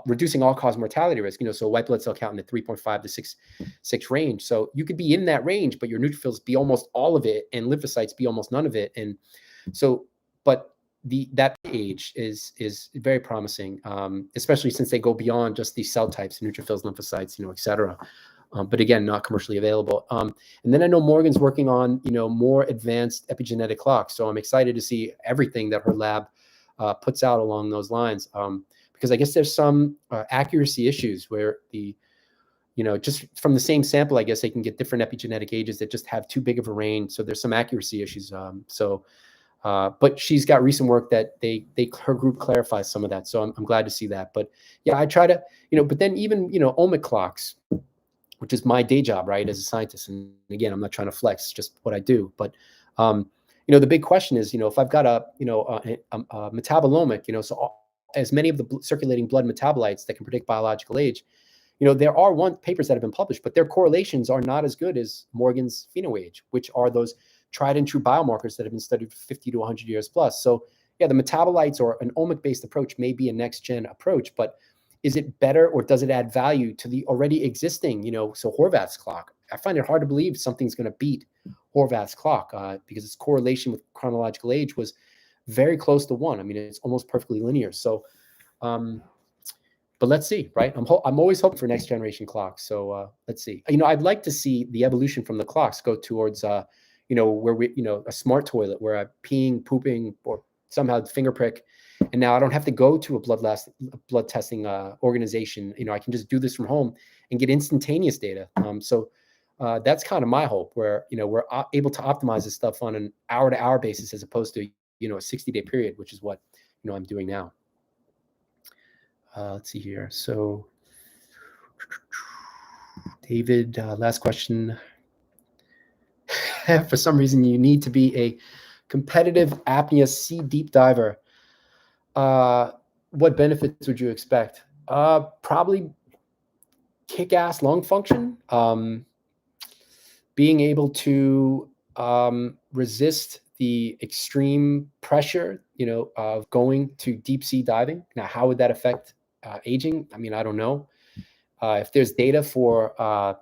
reducing all-cause mortality risk, so white blood cell count in the 3.5 to 6 range. So you could be in that range, but your neutrophils be almost all of it, and lymphocytes be almost none of it. And so, but that age is very promising, especially since they go beyond just these cell types, neutrophils, lymphocytes, et cetera. But again, not commercially available. And then I know Morgan's working on, more advanced epigenetic clocks. So I'm excited to see everything that her lab puts out along those lines. Because I guess there's some accuracy issues where just from the same sample, I guess they can get different epigenetic ages that just have too big of a range. So there's some accuracy issues. But she's got recent work that her group clarifies some of that. So I'm glad to see that. But yeah, I try to, but then even, omic clocks, which is my day job, right, as a scientist. And again, I'm not trying to flex, just what I do. But, the big question is, if I've got a metabolomic, so as many of the circulating blood metabolites that can predict biological age, there are papers that have been published, but their correlations are not as good as Morgan's PhenoAge, which are those tried and true biomarkers that have been studied for 50 to 100 years plus. So yeah, the metabolites or an omic-based approach may be a next-gen approach, but is it better or does it add value to the already existing, so Horvath's clock? I find it hard to believe something's going to beat Horvath's clock because its correlation with chronological age was very close to 1. I mean, it's almost perfectly linear. So, but let's see, right? I'm always hoping for next generation clocks. So let's see. I'd like to see the evolution from the clocks go towards, where we, a smart toilet where I'm peeing, pooping, or somehow finger prick, and now I don't have to go to a blood testing organization. I can just do this from home and get instantaneous data. So that's kind of my hope, where we're able to optimize this stuff on an hour-to-hour basis as opposed to a 60-day period, which is what I'm doing now. Let's see here. So David, last question. For some reason, you need to be a competitive apnea sea deep diver. What benefits would you expect? Probably kick-ass lung function, being able to resist the extreme pressure, of going to deep sea diving. Now, how would that affect aging? I mean, I don't know. If there's data for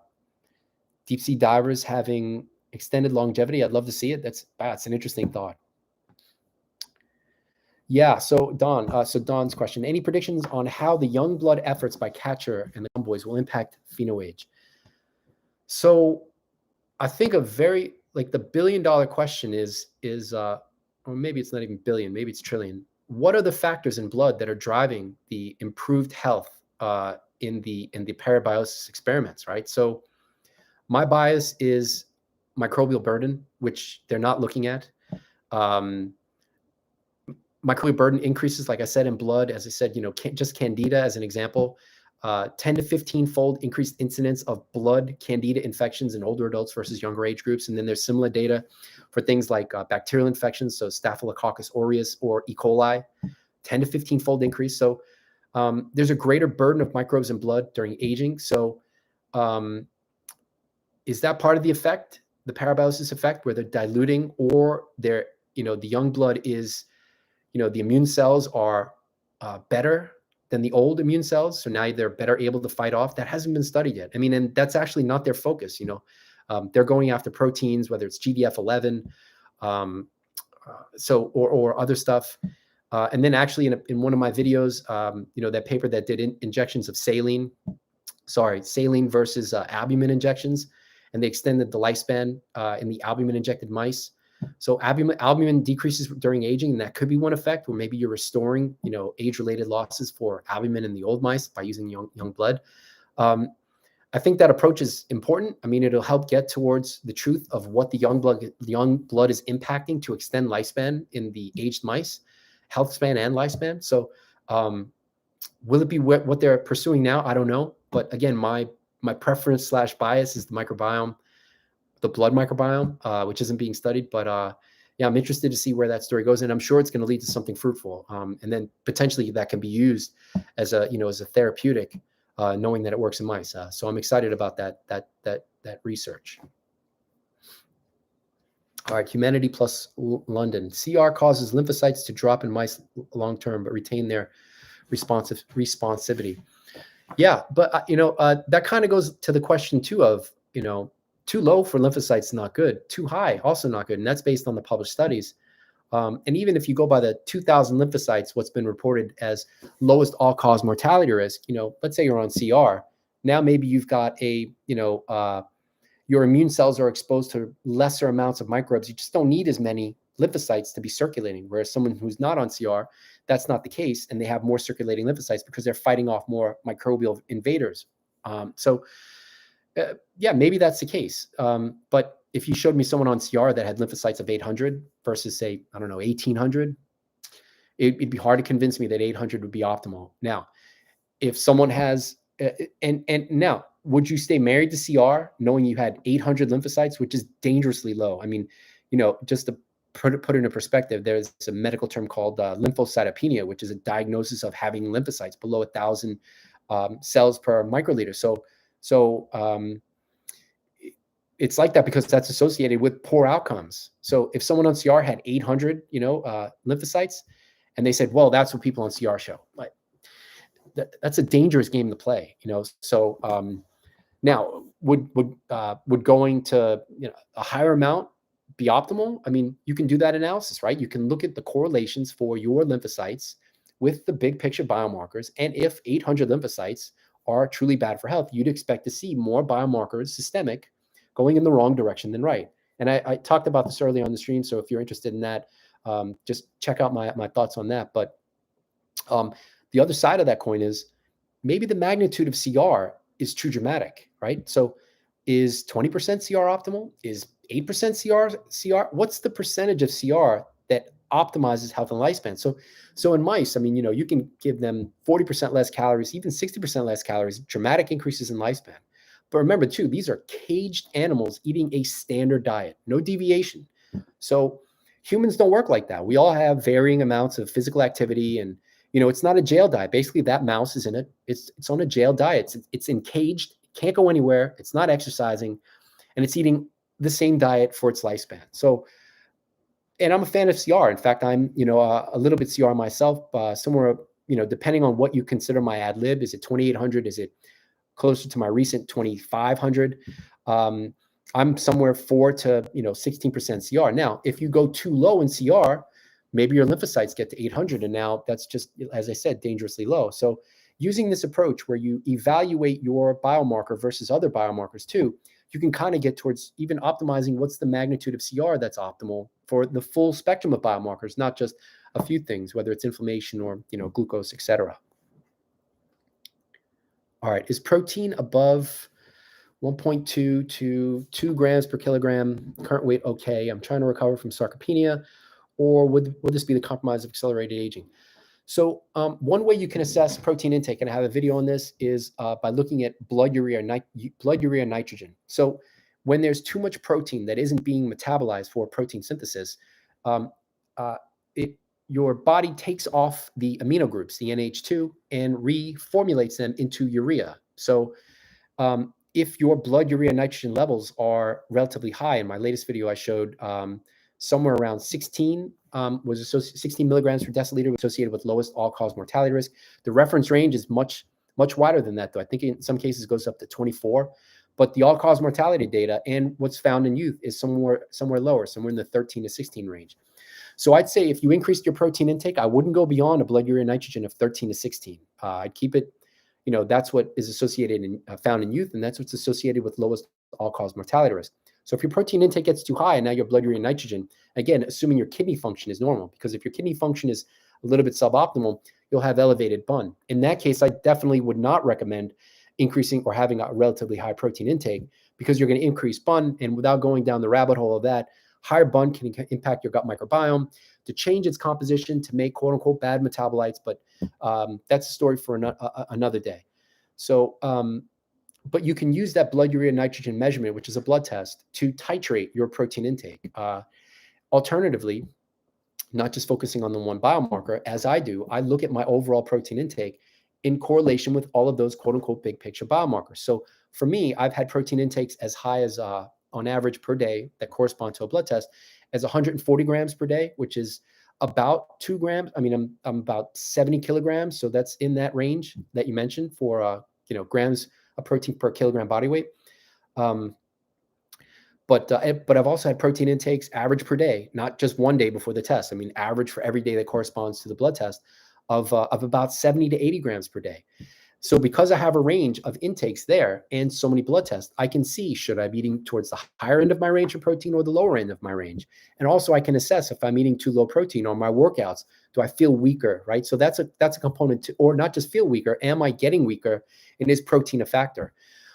deep sea divers having extended longevity, I'd love to see it. That's an interesting thought. Yeah, so Don's question: any predictions on how the young blood efforts by Catcher and the boys will impact PhenoAge? So I think the $1 billion question is, or maybe it's not even billion, maybe it's trillion. What are the factors in blood that are driving the improved health in the Parabiosis experiments, right? So my bias is microbial burden, which they're not looking at. Microbial burden increases, like I said, in blood. As I said, just Candida as an example, 10 to 15-fold increased incidence of blood Candida infections in older adults versus younger age groups. And then there's similar data for things like bacterial infections, so Staphylococcus aureus or E. coli, 10 to 15-fold increase. So there's a greater burden of microbes in blood during aging. So is that part of the effect, the Parabiosis effect, where they're diluting, or they're, the young blood is, the immune cells are better than the old immune cells, so now they're better able to fight off? That hasn't been studied yet. I mean, and that's actually not their focus. They're going after proteins, whether it's GDF11, or other stuff. And then actually in one of my videos, that paper that did injections of saline versus albumin injections, and they extended the lifespan in the albumin injected mice. So albumin decreases during aging, and that could be one effect, where maybe you're restoring, age-related losses for albumin in the old mice by using young blood. I think that approach is important. I mean, it'll help get towards the truth of what the young blood is impacting to extend lifespan in the aged mice, health span and lifespan. So will it be what they're pursuing now? I don't know. But again, my preference / bias is the microbiome, the blood microbiome, which isn't being studied. But yeah, I'm interested to see where that story goes, and I'm sure it's going to lead to something fruitful. And then potentially that can be used as a therapeutic, knowing that it works in mice. So I'm excited about that research. All right, Humanity plus London. CR causes lymphocytes to drop in mice long term, but retain their responsivity. Yeah, but that kind of goes to the question too of, too low for lymphocytes, not good. Too high, also not good. And that's based on the published studies. And even if you go by the 2,000 lymphocytes, what's been reported as lowest all-cause mortality risk, let's say you're on CR. Now maybe you've got your immune cells are exposed to lesser amounts of microbes. You just don't need as many lymphocytes to be circulating. Whereas someone who's not on CR, that's not the case. And they have more circulating lymphocytes because they're fighting off more microbial invaders. Yeah, maybe that's the case. But if you showed me someone on CR that had lymphocytes of 800 versus, say, 1,800, it'd be hard to convince me that 800 would be optimal. Now, if someone has, and now, would you stay married to CR knowing you had 800 lymphocytes, which is dangerously low? I mean, just to put it into perspective, there's a medical term called lymphocytopenia, which is a diagnosis of having lymphocytes below 1,000 cells per microliter. So it's like that because that's associated with poor outcomes. So if someone on CR had 800, lymphocytes, and they said, well, that's what people on CR show. Like that's a dangerous game to play, So now would going to a higher amount be optimal? I mean, you can do that analysis, right? You can look at the correlations for your lymphocytes with the big picture biomarkers. And if 800 lymphocytes are truly bad for health, you'd expect to see more biomarkers systemic going in the wrong direction than right. And I talked about this earlier on the stream. So if you're interested in that, just check out my thoughts on that. But the other side of that coin is maybe the magnitude of CR is too dramatic, right? So is 20% CR optimal? Is 8% CR? What's the percentage of CR that optimizes health and lifespan? So in mice, I mean, you can give them 40% less calories, even 60% less calories, dramatic increases in lifespan. But remember too, these are caged animals eating a standard diet, no deviation. So humans don't work like that. We all have varying amounts of physical activity, and it's not a jail diet. Basically, that mouse is it's on a jail diet. It's encaged, can't go anywhere. It's not exercising, and it's eating the same diet for its lifespan. So, and I'm a fan of CR. In fact, I'm a little bit CR myself. Somewhere, depending on what you consider my ad lib, is it 2,800? Is it closer to my recent 2,500? I'm somewhere 4 to 16% CR. Now, if you go too low in CR, maybe your lymphocytes get to 800, and now that's just, as I said, dangerously low. So using this approach where you evaluate your biomarker versus other biomarkers too, you can kind of get towards even optimizing what's the magnitude of CR that's optimal for the full spectrum of biomarkers, not just a few things, whether it's inflammation or glucose, etc. All right, is protein above 1.2 to 2 grams per kilogram current weight okay? I'm trying to recover from sarcopenia, or would this be the compromise of accelerated aging? So one way you can assess protein intake, and I have a video on this, is by looking at blood urea nitrogen. So when there's too much protein that isn't being metabolized for protein synthesis, your body takes off the amino groups, the NH2, and reformulates them into urea. So if your blood urea nitrogen levels are relatively high, in my latest video I showed somewhere around 16 was associated, 16 milligrams per deciliter was associated with lowest all-cause mortality risk. The reference range is much wider than that, though. I think in some cases it goes up to 24. But the all-cause mortality data and what's found in youth is somewhere lower, somewhere in the 13 to 16 range. So I'd say if you increased your protein intake, I wouldn't go beyond a blood urea nitrogen of 13 to 16. I'd keep it, that's what is associated and found in youth, and that's what's associated with lowest all-cause mortality risk. So if your protein intake gets too high and now your blood urea nitrogen, again, assuming your kidney function is normal, because if your kidney function is a little bit suboptimal, you'll have elevated BUN. In that case, I definitely would not recommend increasing or having a relatively high protein intake, because you're going to increase BUN, and without going down the rabbit hole of that, higher BUN can impact your gut microbiome to change its composition to make quote unquote bad metabolites. But that's a story for another day. So, but you can use that blood urea nitrogen measurement, which is a blood test, to titrate your protein intake. Alternatively, not just focusing on the one biomarker, as I do, I look at my overall protein intake in correlation with all of those quote unquote big picture biomarkers. So for me, I've had protein intakes as high as on average per day that correspond to a blood test as 140 grams per day, which is about 2 grams. I mean, I'm about 70 kilograms. So that's in that range that you mentioned for, grams of protein per kilogram body weight. But I've also had protein intakes average per day, not just one day before the test. I mean, average for every day that corresponds to the blood test of about 70 to 80 grams per day. So because I have a range of intakes there and so many blood tests, I can see, should I be eating towards the higher end of my range of protein or the lower end of my range? And also I can assess if I'm eating too low protein on my workouts. Do I feel weaker, right? So that's a component to, or not just feel weaker, am I getting weaker? And is protein a factor?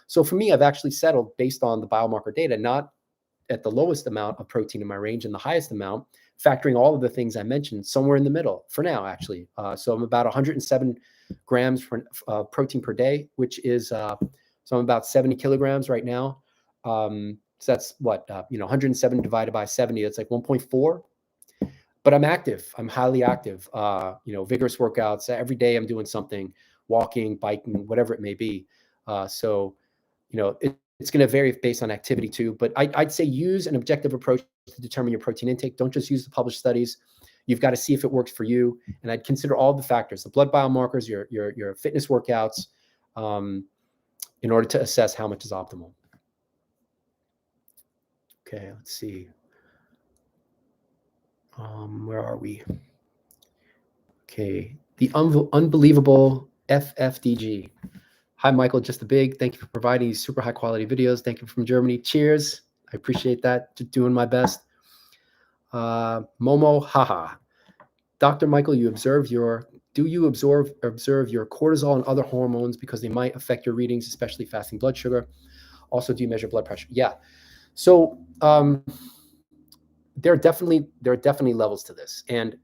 So for me, I've actually settled based on the biomarker data, not at the lowest amount of protein in my range and the highest amount, factoring all of the things I mentioned, somewhere in the middle for now, actually. So I'm about 107 grams for protein per day, which is, so I'm about 70 kilograms right now. So that's what, 107 divided by 70, that's like 1.4. But I'm active. I'm highly active. Vigorous workouts. Every day I'm doing something. walking, biking, whatever it may be. So, it's going to vary based on activity too. But I'd say use an objective approach to determine your protein intake. Don't just use the published studies. You've got to see if it works for you. And I'd consider all the factors, the blood biomarkers, your fitness workouts, in order to assess how much is optimal. Okay, let's see. Where are we? Okay, the unbelievable FFDG. Hi, Michael, just a big thank you for providing these super high quality videos. Thank you from Germany. Cheers. I appreciate that. Just doing my best. Momo, haha. Dr. Michael, do you observe your cortisol and other hormones because they might affect your readings, especially fasting blood sugar? Also, do you measure blood pressure? Yeah. So there are definitely levels to this. And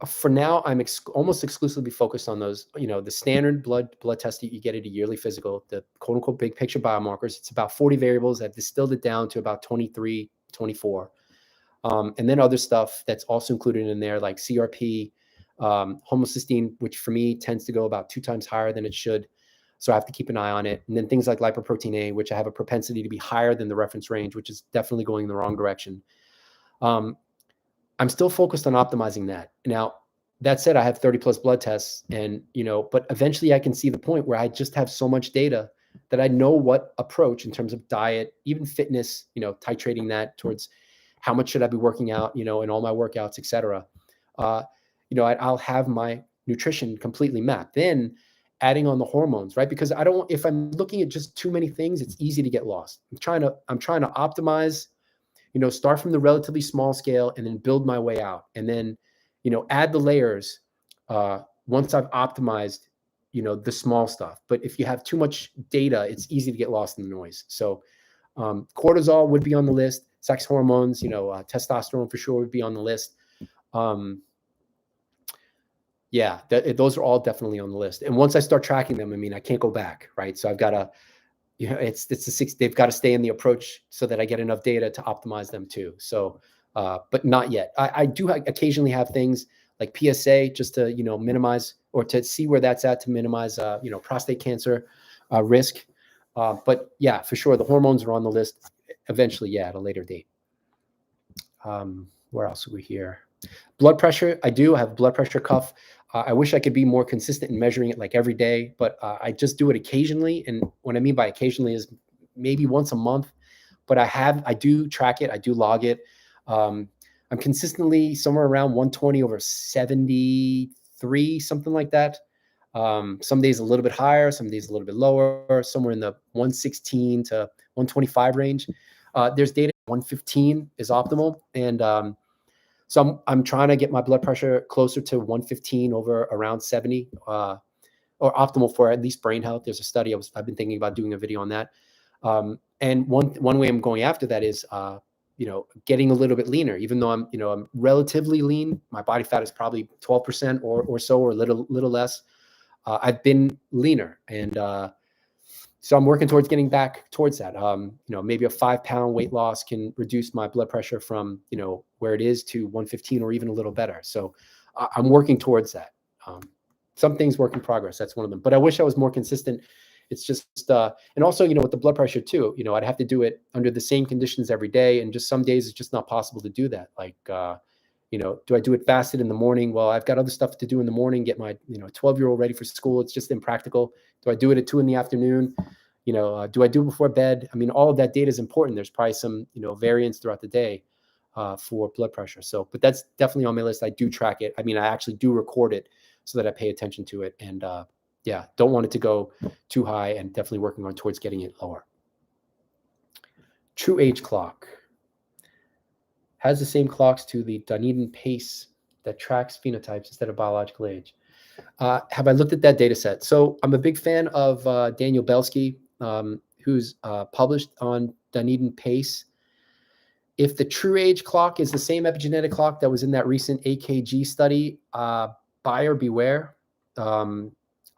for now, I'm almost exclusively focused on those, the standard blood test that you get at a yearly physical, the quote unquote big picture biomarkers. It's about 40 variables. I've distilled it down to about 23, 24. And then other stuff that's also included in there, like CRP, homocysteine, which for me tends to go about 2 times higher than it should. So I have to keep an eye on it. And then things like lipoprotein A, which I have a propensity to be higher than the reference range, which is definitely going in the wrong direction. I'm still focused on optimizing that. Now, that said, I have 30 plus blood tests and, but eventually I can see the point where I just have so much data that I know what approach in terms of diet, even fitness, titrating that towards how much should I be working out, in all my workouts, et cetera. I'll have my nutrition completely mapped. Then adding on the hormones, right? Because if I'm looking at just too many things, it's easy to get lost. I'm trying to optimize, start from the relatively small scale and then build my way out. And then, add the layers once I've optimized, the small stuff. But if you have too much data, it's easy to get lost in the noise. So cortisol would be on the list. Sex hormones, testosterone for sure would be on the list. Those are all definitely on the list. And once I start tracking them, I can't go back, right? So I've got to, they've got to stay in the approach so that I get enough data to optimize them too. So, but not yet. I do occasionally have things like PSA just to, minimize or to see where that's at to minimize, prostate cancer risk. But yeah, for sure, the hormones are on the list eventually, at a later date. Where else are we here? Blood pressure. I have blood pressure cuff. I wish I could be more consistent in measuring it like every day, but I just do it occasionally. And what I mean by occasionally is maybe once a month, but I do track it. I do log it. I'm consistently somewhere around 120 over 73, something like that. Some days a little bit higher, some days a little bit lower, somewhere in the 116 to 125 range. There's data 115 is optimal. And so I'm trying to get my blood pressure closer to 115 over around 70, or optimal for at least brain health. There's a study I've been thinking about doing a video on that. And one way I'm going after that is, getting a little bit leaner. Even though I'm relatively lean, my body fat is probably 12% or so, or a little less. I've been leaner, and so I'm working towards getting back towards that. Maybe a 5-pound weight loss can reduce my blood pressure from, where it is to 115 or even a little better. So I'm working towards that. Some things work in progress. That's one of them. But I wish I was more consistent. It's just, and also, with the blood pressure too, I'd have to do it under the same conditions every day. And just some days it's just not possible to do that. Like, do I do it fasted in the morning? Well, I've got other stuff to do in the morning, get my, 12-year-old ready for school. It's just impractical. Do I do it at 2 p.m? Do I do it before bed? All of that data is important. There's probably some, variance throughout the day for blood pressure. So, but that's definitely on my list. I do track it. I actually do record it so that I pay attention to it. And don't want it to go too high, and definitely working on towards getting it lower. TruAge clock has the same clocks to the Dunedin pace that tracks phenotypes instead of biological age. Have I looked at that data set? So I'm a big fan of Daniel Belsky, who's published on Dunedin pace. If the TruAge clock is the same epigenetic clock that was in that recent AKG study, buyer beware.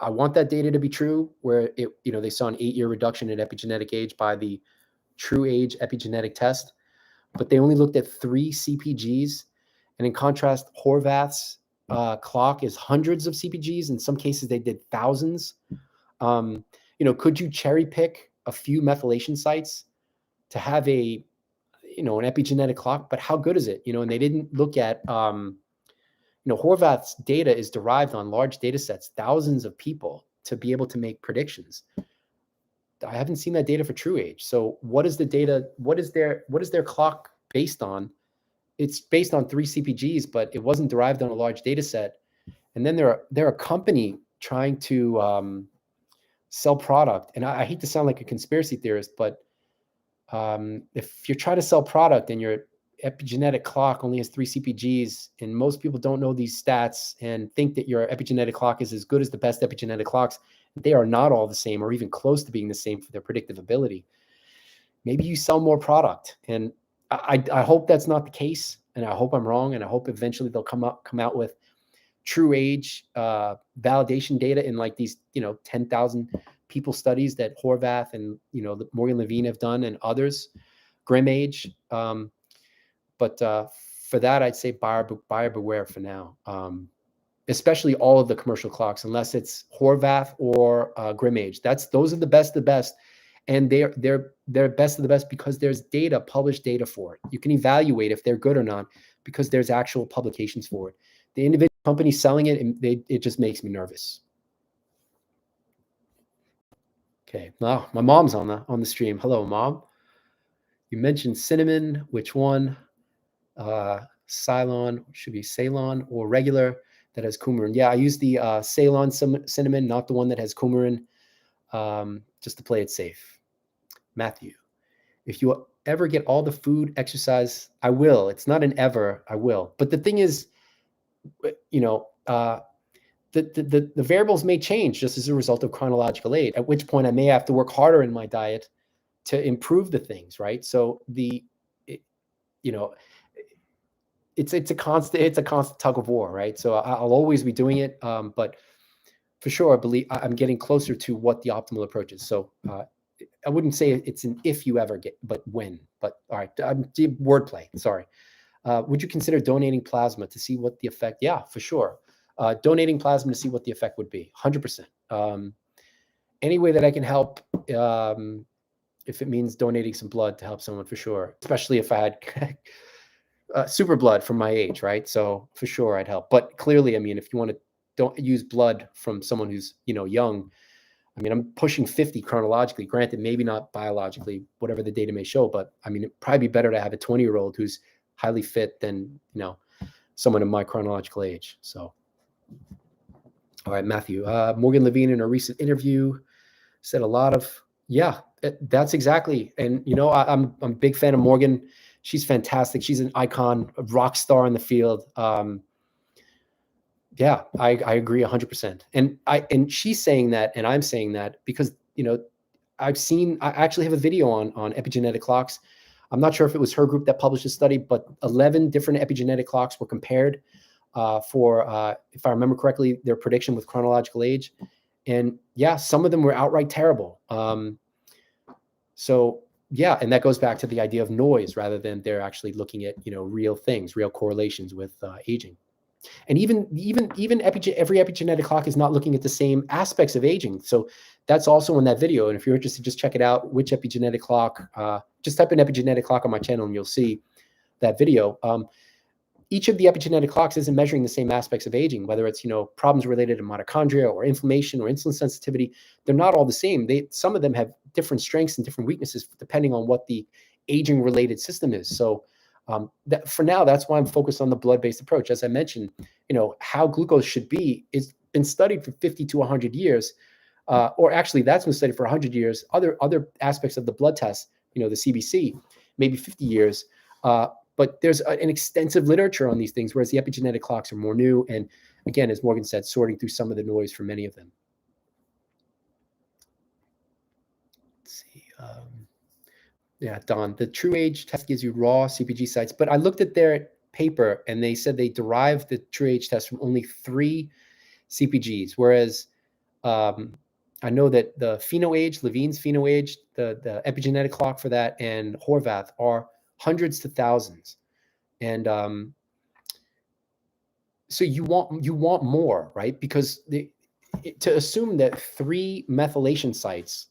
I want that data to be true, where they saw an 8-year reduction in epigenetic age by the TruAge epigenetic test, but they only looked at 3 CPGs. And in contrast, Horvath's clock is hundreds of CpGs. In some cases, they did thousands. Could you cherry pick a few methylation sites to have an epigenetic clock? But how good is it? And they didn't look at, Horvath's data is derived on large data sets, thousands of people, to be able to make predictions. I haven't seen that data for TruAge. So what is the data? What is their clock based on? It's based on 3 CpGs, but it wasn't derived on a large data set. And then they're a company trying to sell product. And I hate to sound like a conspiracy theorist, but if you're trying to sell product and your epigenetic clock only has 3 CpGs, and most people don't know these stats and think that your epigenetic clock is as good as the best epigenetic clocks, they are not all the same or even close to being the same for their predictive ability. Maybe you sell more product. And I hope that's not the case. And I hope I'm wrong. And I hope eventually they'll come out with TruAge validation data in like these, 10,000 people studies that Horvath and, Morgan Levine have done, and others, GrimAge. But for that, I'd say buyer beware for now. Especially all of the commercial clocks, unless it's Horvath or GrimAge. Those are the best of the best. And they're best of the best because there's published data for it. You can evaluate if they're good or not because there's actual publications for it. The individual company selling it, it just makes me nervous. Okay, now my mom's on the stream. Hello, Mom. You mentioned cinnamon. Which one? Ceylon, should be Ceylon or regular that has coumarin. Yeah, I use the Ceylon cinnamon, not the one that has coumarin, just to play it safe. Matthew, if you ever get all the food, exercise, I will. It's not an ever, I will. But the thing is, the variables may change just as a result of chronological age, at which point I may have to work harder in my diet to improve the things, right? So it's a constant tug of war, right? So I'll always be doing it, but for sure, I believe I'm getting closer to what the optimal approach is. So I wouldn't say it's an if you ever get, but when. But all right, wordplay. Sorry. Would you consider donating plasma to see what the effect? Yeah, for sure. Donating plasma to see what the effect would be. 100%. Any way that I can help, if it means donating some blood to help someone, for sure. Especially if I had super blood from my age, right? So for sure, I'd help. But clearly, I mean, if you want to don't use blood from someone who's young. I mean, I'm pushing 50 chronologically. Granted, maybe not biologically, whatever the data may show. But I mean, it'd probably be better to have a 20-year-old who's highly fit than someone in my chronological age. So, all right, Matthew. Morgan Levine in a recent interview said a lot of that's exactly. And I'm a big fan of Morgan. She's fantastic. She's an icon, a rock star in the field. Yeah, I agree 100%. And she's saying that, and I'm saying that because, I actually have a video on epigenetic clocks. I'm not sure if it was her group that published a study, but 11 different epigenetic clocks were compared for, if I remember correctly, their prediction with chronological age. And yeah, some of them were outright terrible. So yeah, and that goes back to the idea of noise rather than they're actually looking at, real things, real correlations with aging. And even every epigenetic clock is not looking at the same aspects of aging. So that's also in that video. And if you're interested, just check it out. Which epigenetic clock? Just type in epigenetic clock on my channel, and you'll see that video. Each of the epigenetic clocks isn't measuring the same aspects of aging, whether it's problems related to mitochondria or inflammation or insulin sensitivity. They're not all the same. Some of them have different strengths and different weaknesses depending on what the aging-related system is. So. That for now, that's why I'm focused on the blood-based approach. As I mentioned, how glucose should be is been studied for 50 to 100 years, or actually that's been studied for 100 years. Other aspects of the blood test, the CBC, maybe 50 years. But there's an extensive literature on these things, whereas the epigenetic clocks are more new. And again, as Morgan said, sorting through some of the noise for many of them. Let's see. Yeah, Don, the TruAge test gives you raw CpG sites, but I looked at their paper and they said they derived the TruAge test from only 3 CpGs, whereas I know that the PhenoAge, Levine's PhenoAge, the epigenetic clock for that, and Horvath are hundreds to thousands. And so you want more, right? Because to assume that 3 methylation sites,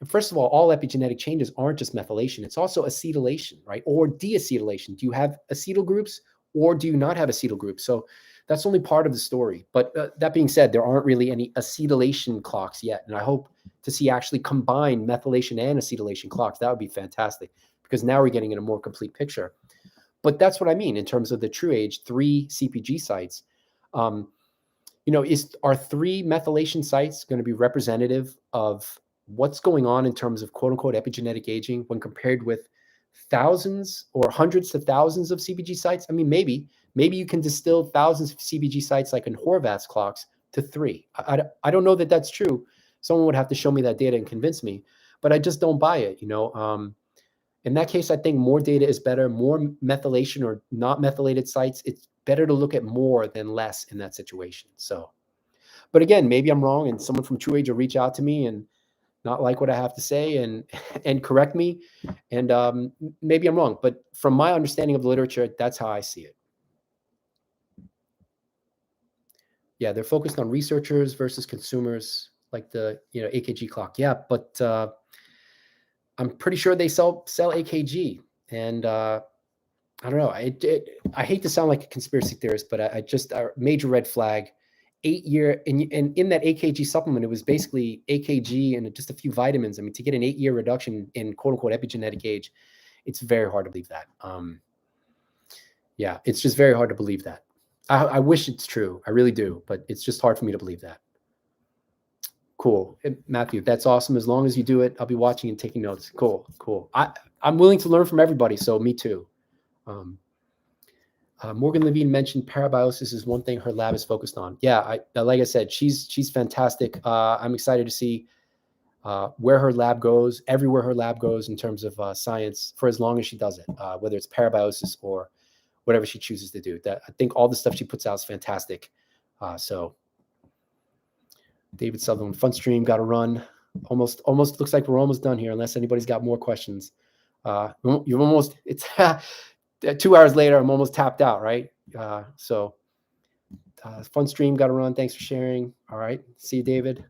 and first of all epigenetic changes aren't just methylation, it's also acetylation, right? Or deacetylation. Do you have acetyl groups or do you not have acetyl groups? So that's only part of the story. But that being said, there aren't really any acetylation clocks yet. And I hope to see actually combined methylation and acetylation clocks. That would be fantastic, because now we're getting in a more complete picture. But that's what I mean in terms of the TruAge 3 CpG sites. Are 3 methylation sites going to be representative of what's going on in terms of quote unquote epigenetic aging when compared with thousands or hundreds to thousands of CpG sites? I mean, maybe you can distill thousands of CpG sites like in Horvath's clocks to 3. I don't know that that's true. Someone would have to show me that data and convince me, but I just don't buy it. In that case, I think more data is better. More methylation or not methylated sites, it's better to look at more than less in that situation. So, but again, maybe I'm wrong, and someone from TruAge will reach out to me and not like what I have to say and correct me. And maybe I'm wrong, but from my understanding of the literature, that's how I see it. Yeah, they're focused on researchers versus consumers, like the AKG clock. Yeah, but I'm pretty sure they sell AKG, and I don't know. I hate to sound like a conspiracy theorist, but I just a major red flag. 8-year, and in that AKG supplement, it was basically AKG and just a few vitamins. I mean, to get an 8-year reduction in quote unquote epigenetic age, it's very hard to believe that. Yeah, it's just very hard to believe that. I wish it's true. I really do, but it's just hard for me to believe that. Cool. Matthew, that's awesome. As long as you do it, I'll be watching and taking notes. Cool. I'm willing to learn from everybody, so me too. Morgan Levine mentioned Parabiosis is one thing her lab is focused on. Yeah, like I said, she's fantastic. I'm excited to see where her lab goes, everywhere her lab goes in terms of science, for as long as she does it, whether it's Parabiosis or whatever she chooses to do. I think all the stuff she puts out is fantastic. So David Sutherland, fun stream, got to run. Almost looks like we're almost done here, unless anybody's got more questions. You're almost, it's 2 hours later, I'm almost tapped out, right? Fun stream, got to run. Thanks for sharing. All right. See you, David.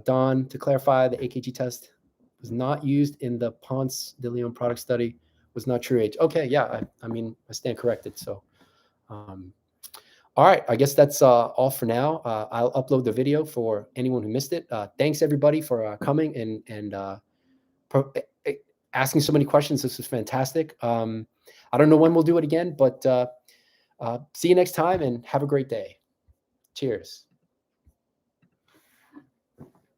Don, to clarify, the AKG test was not used in the Ponce de Leon product study, was not TruAge. Okay. Yeah. I mean, I stand corrected. So, all right. I guess that's all for now. I'll upload the video for anyone who missed it. Thanks everybody for coming and asking so many questions. This was fantastic. I don't know when we'll do it again, but see you next time and have a great day. Cheers.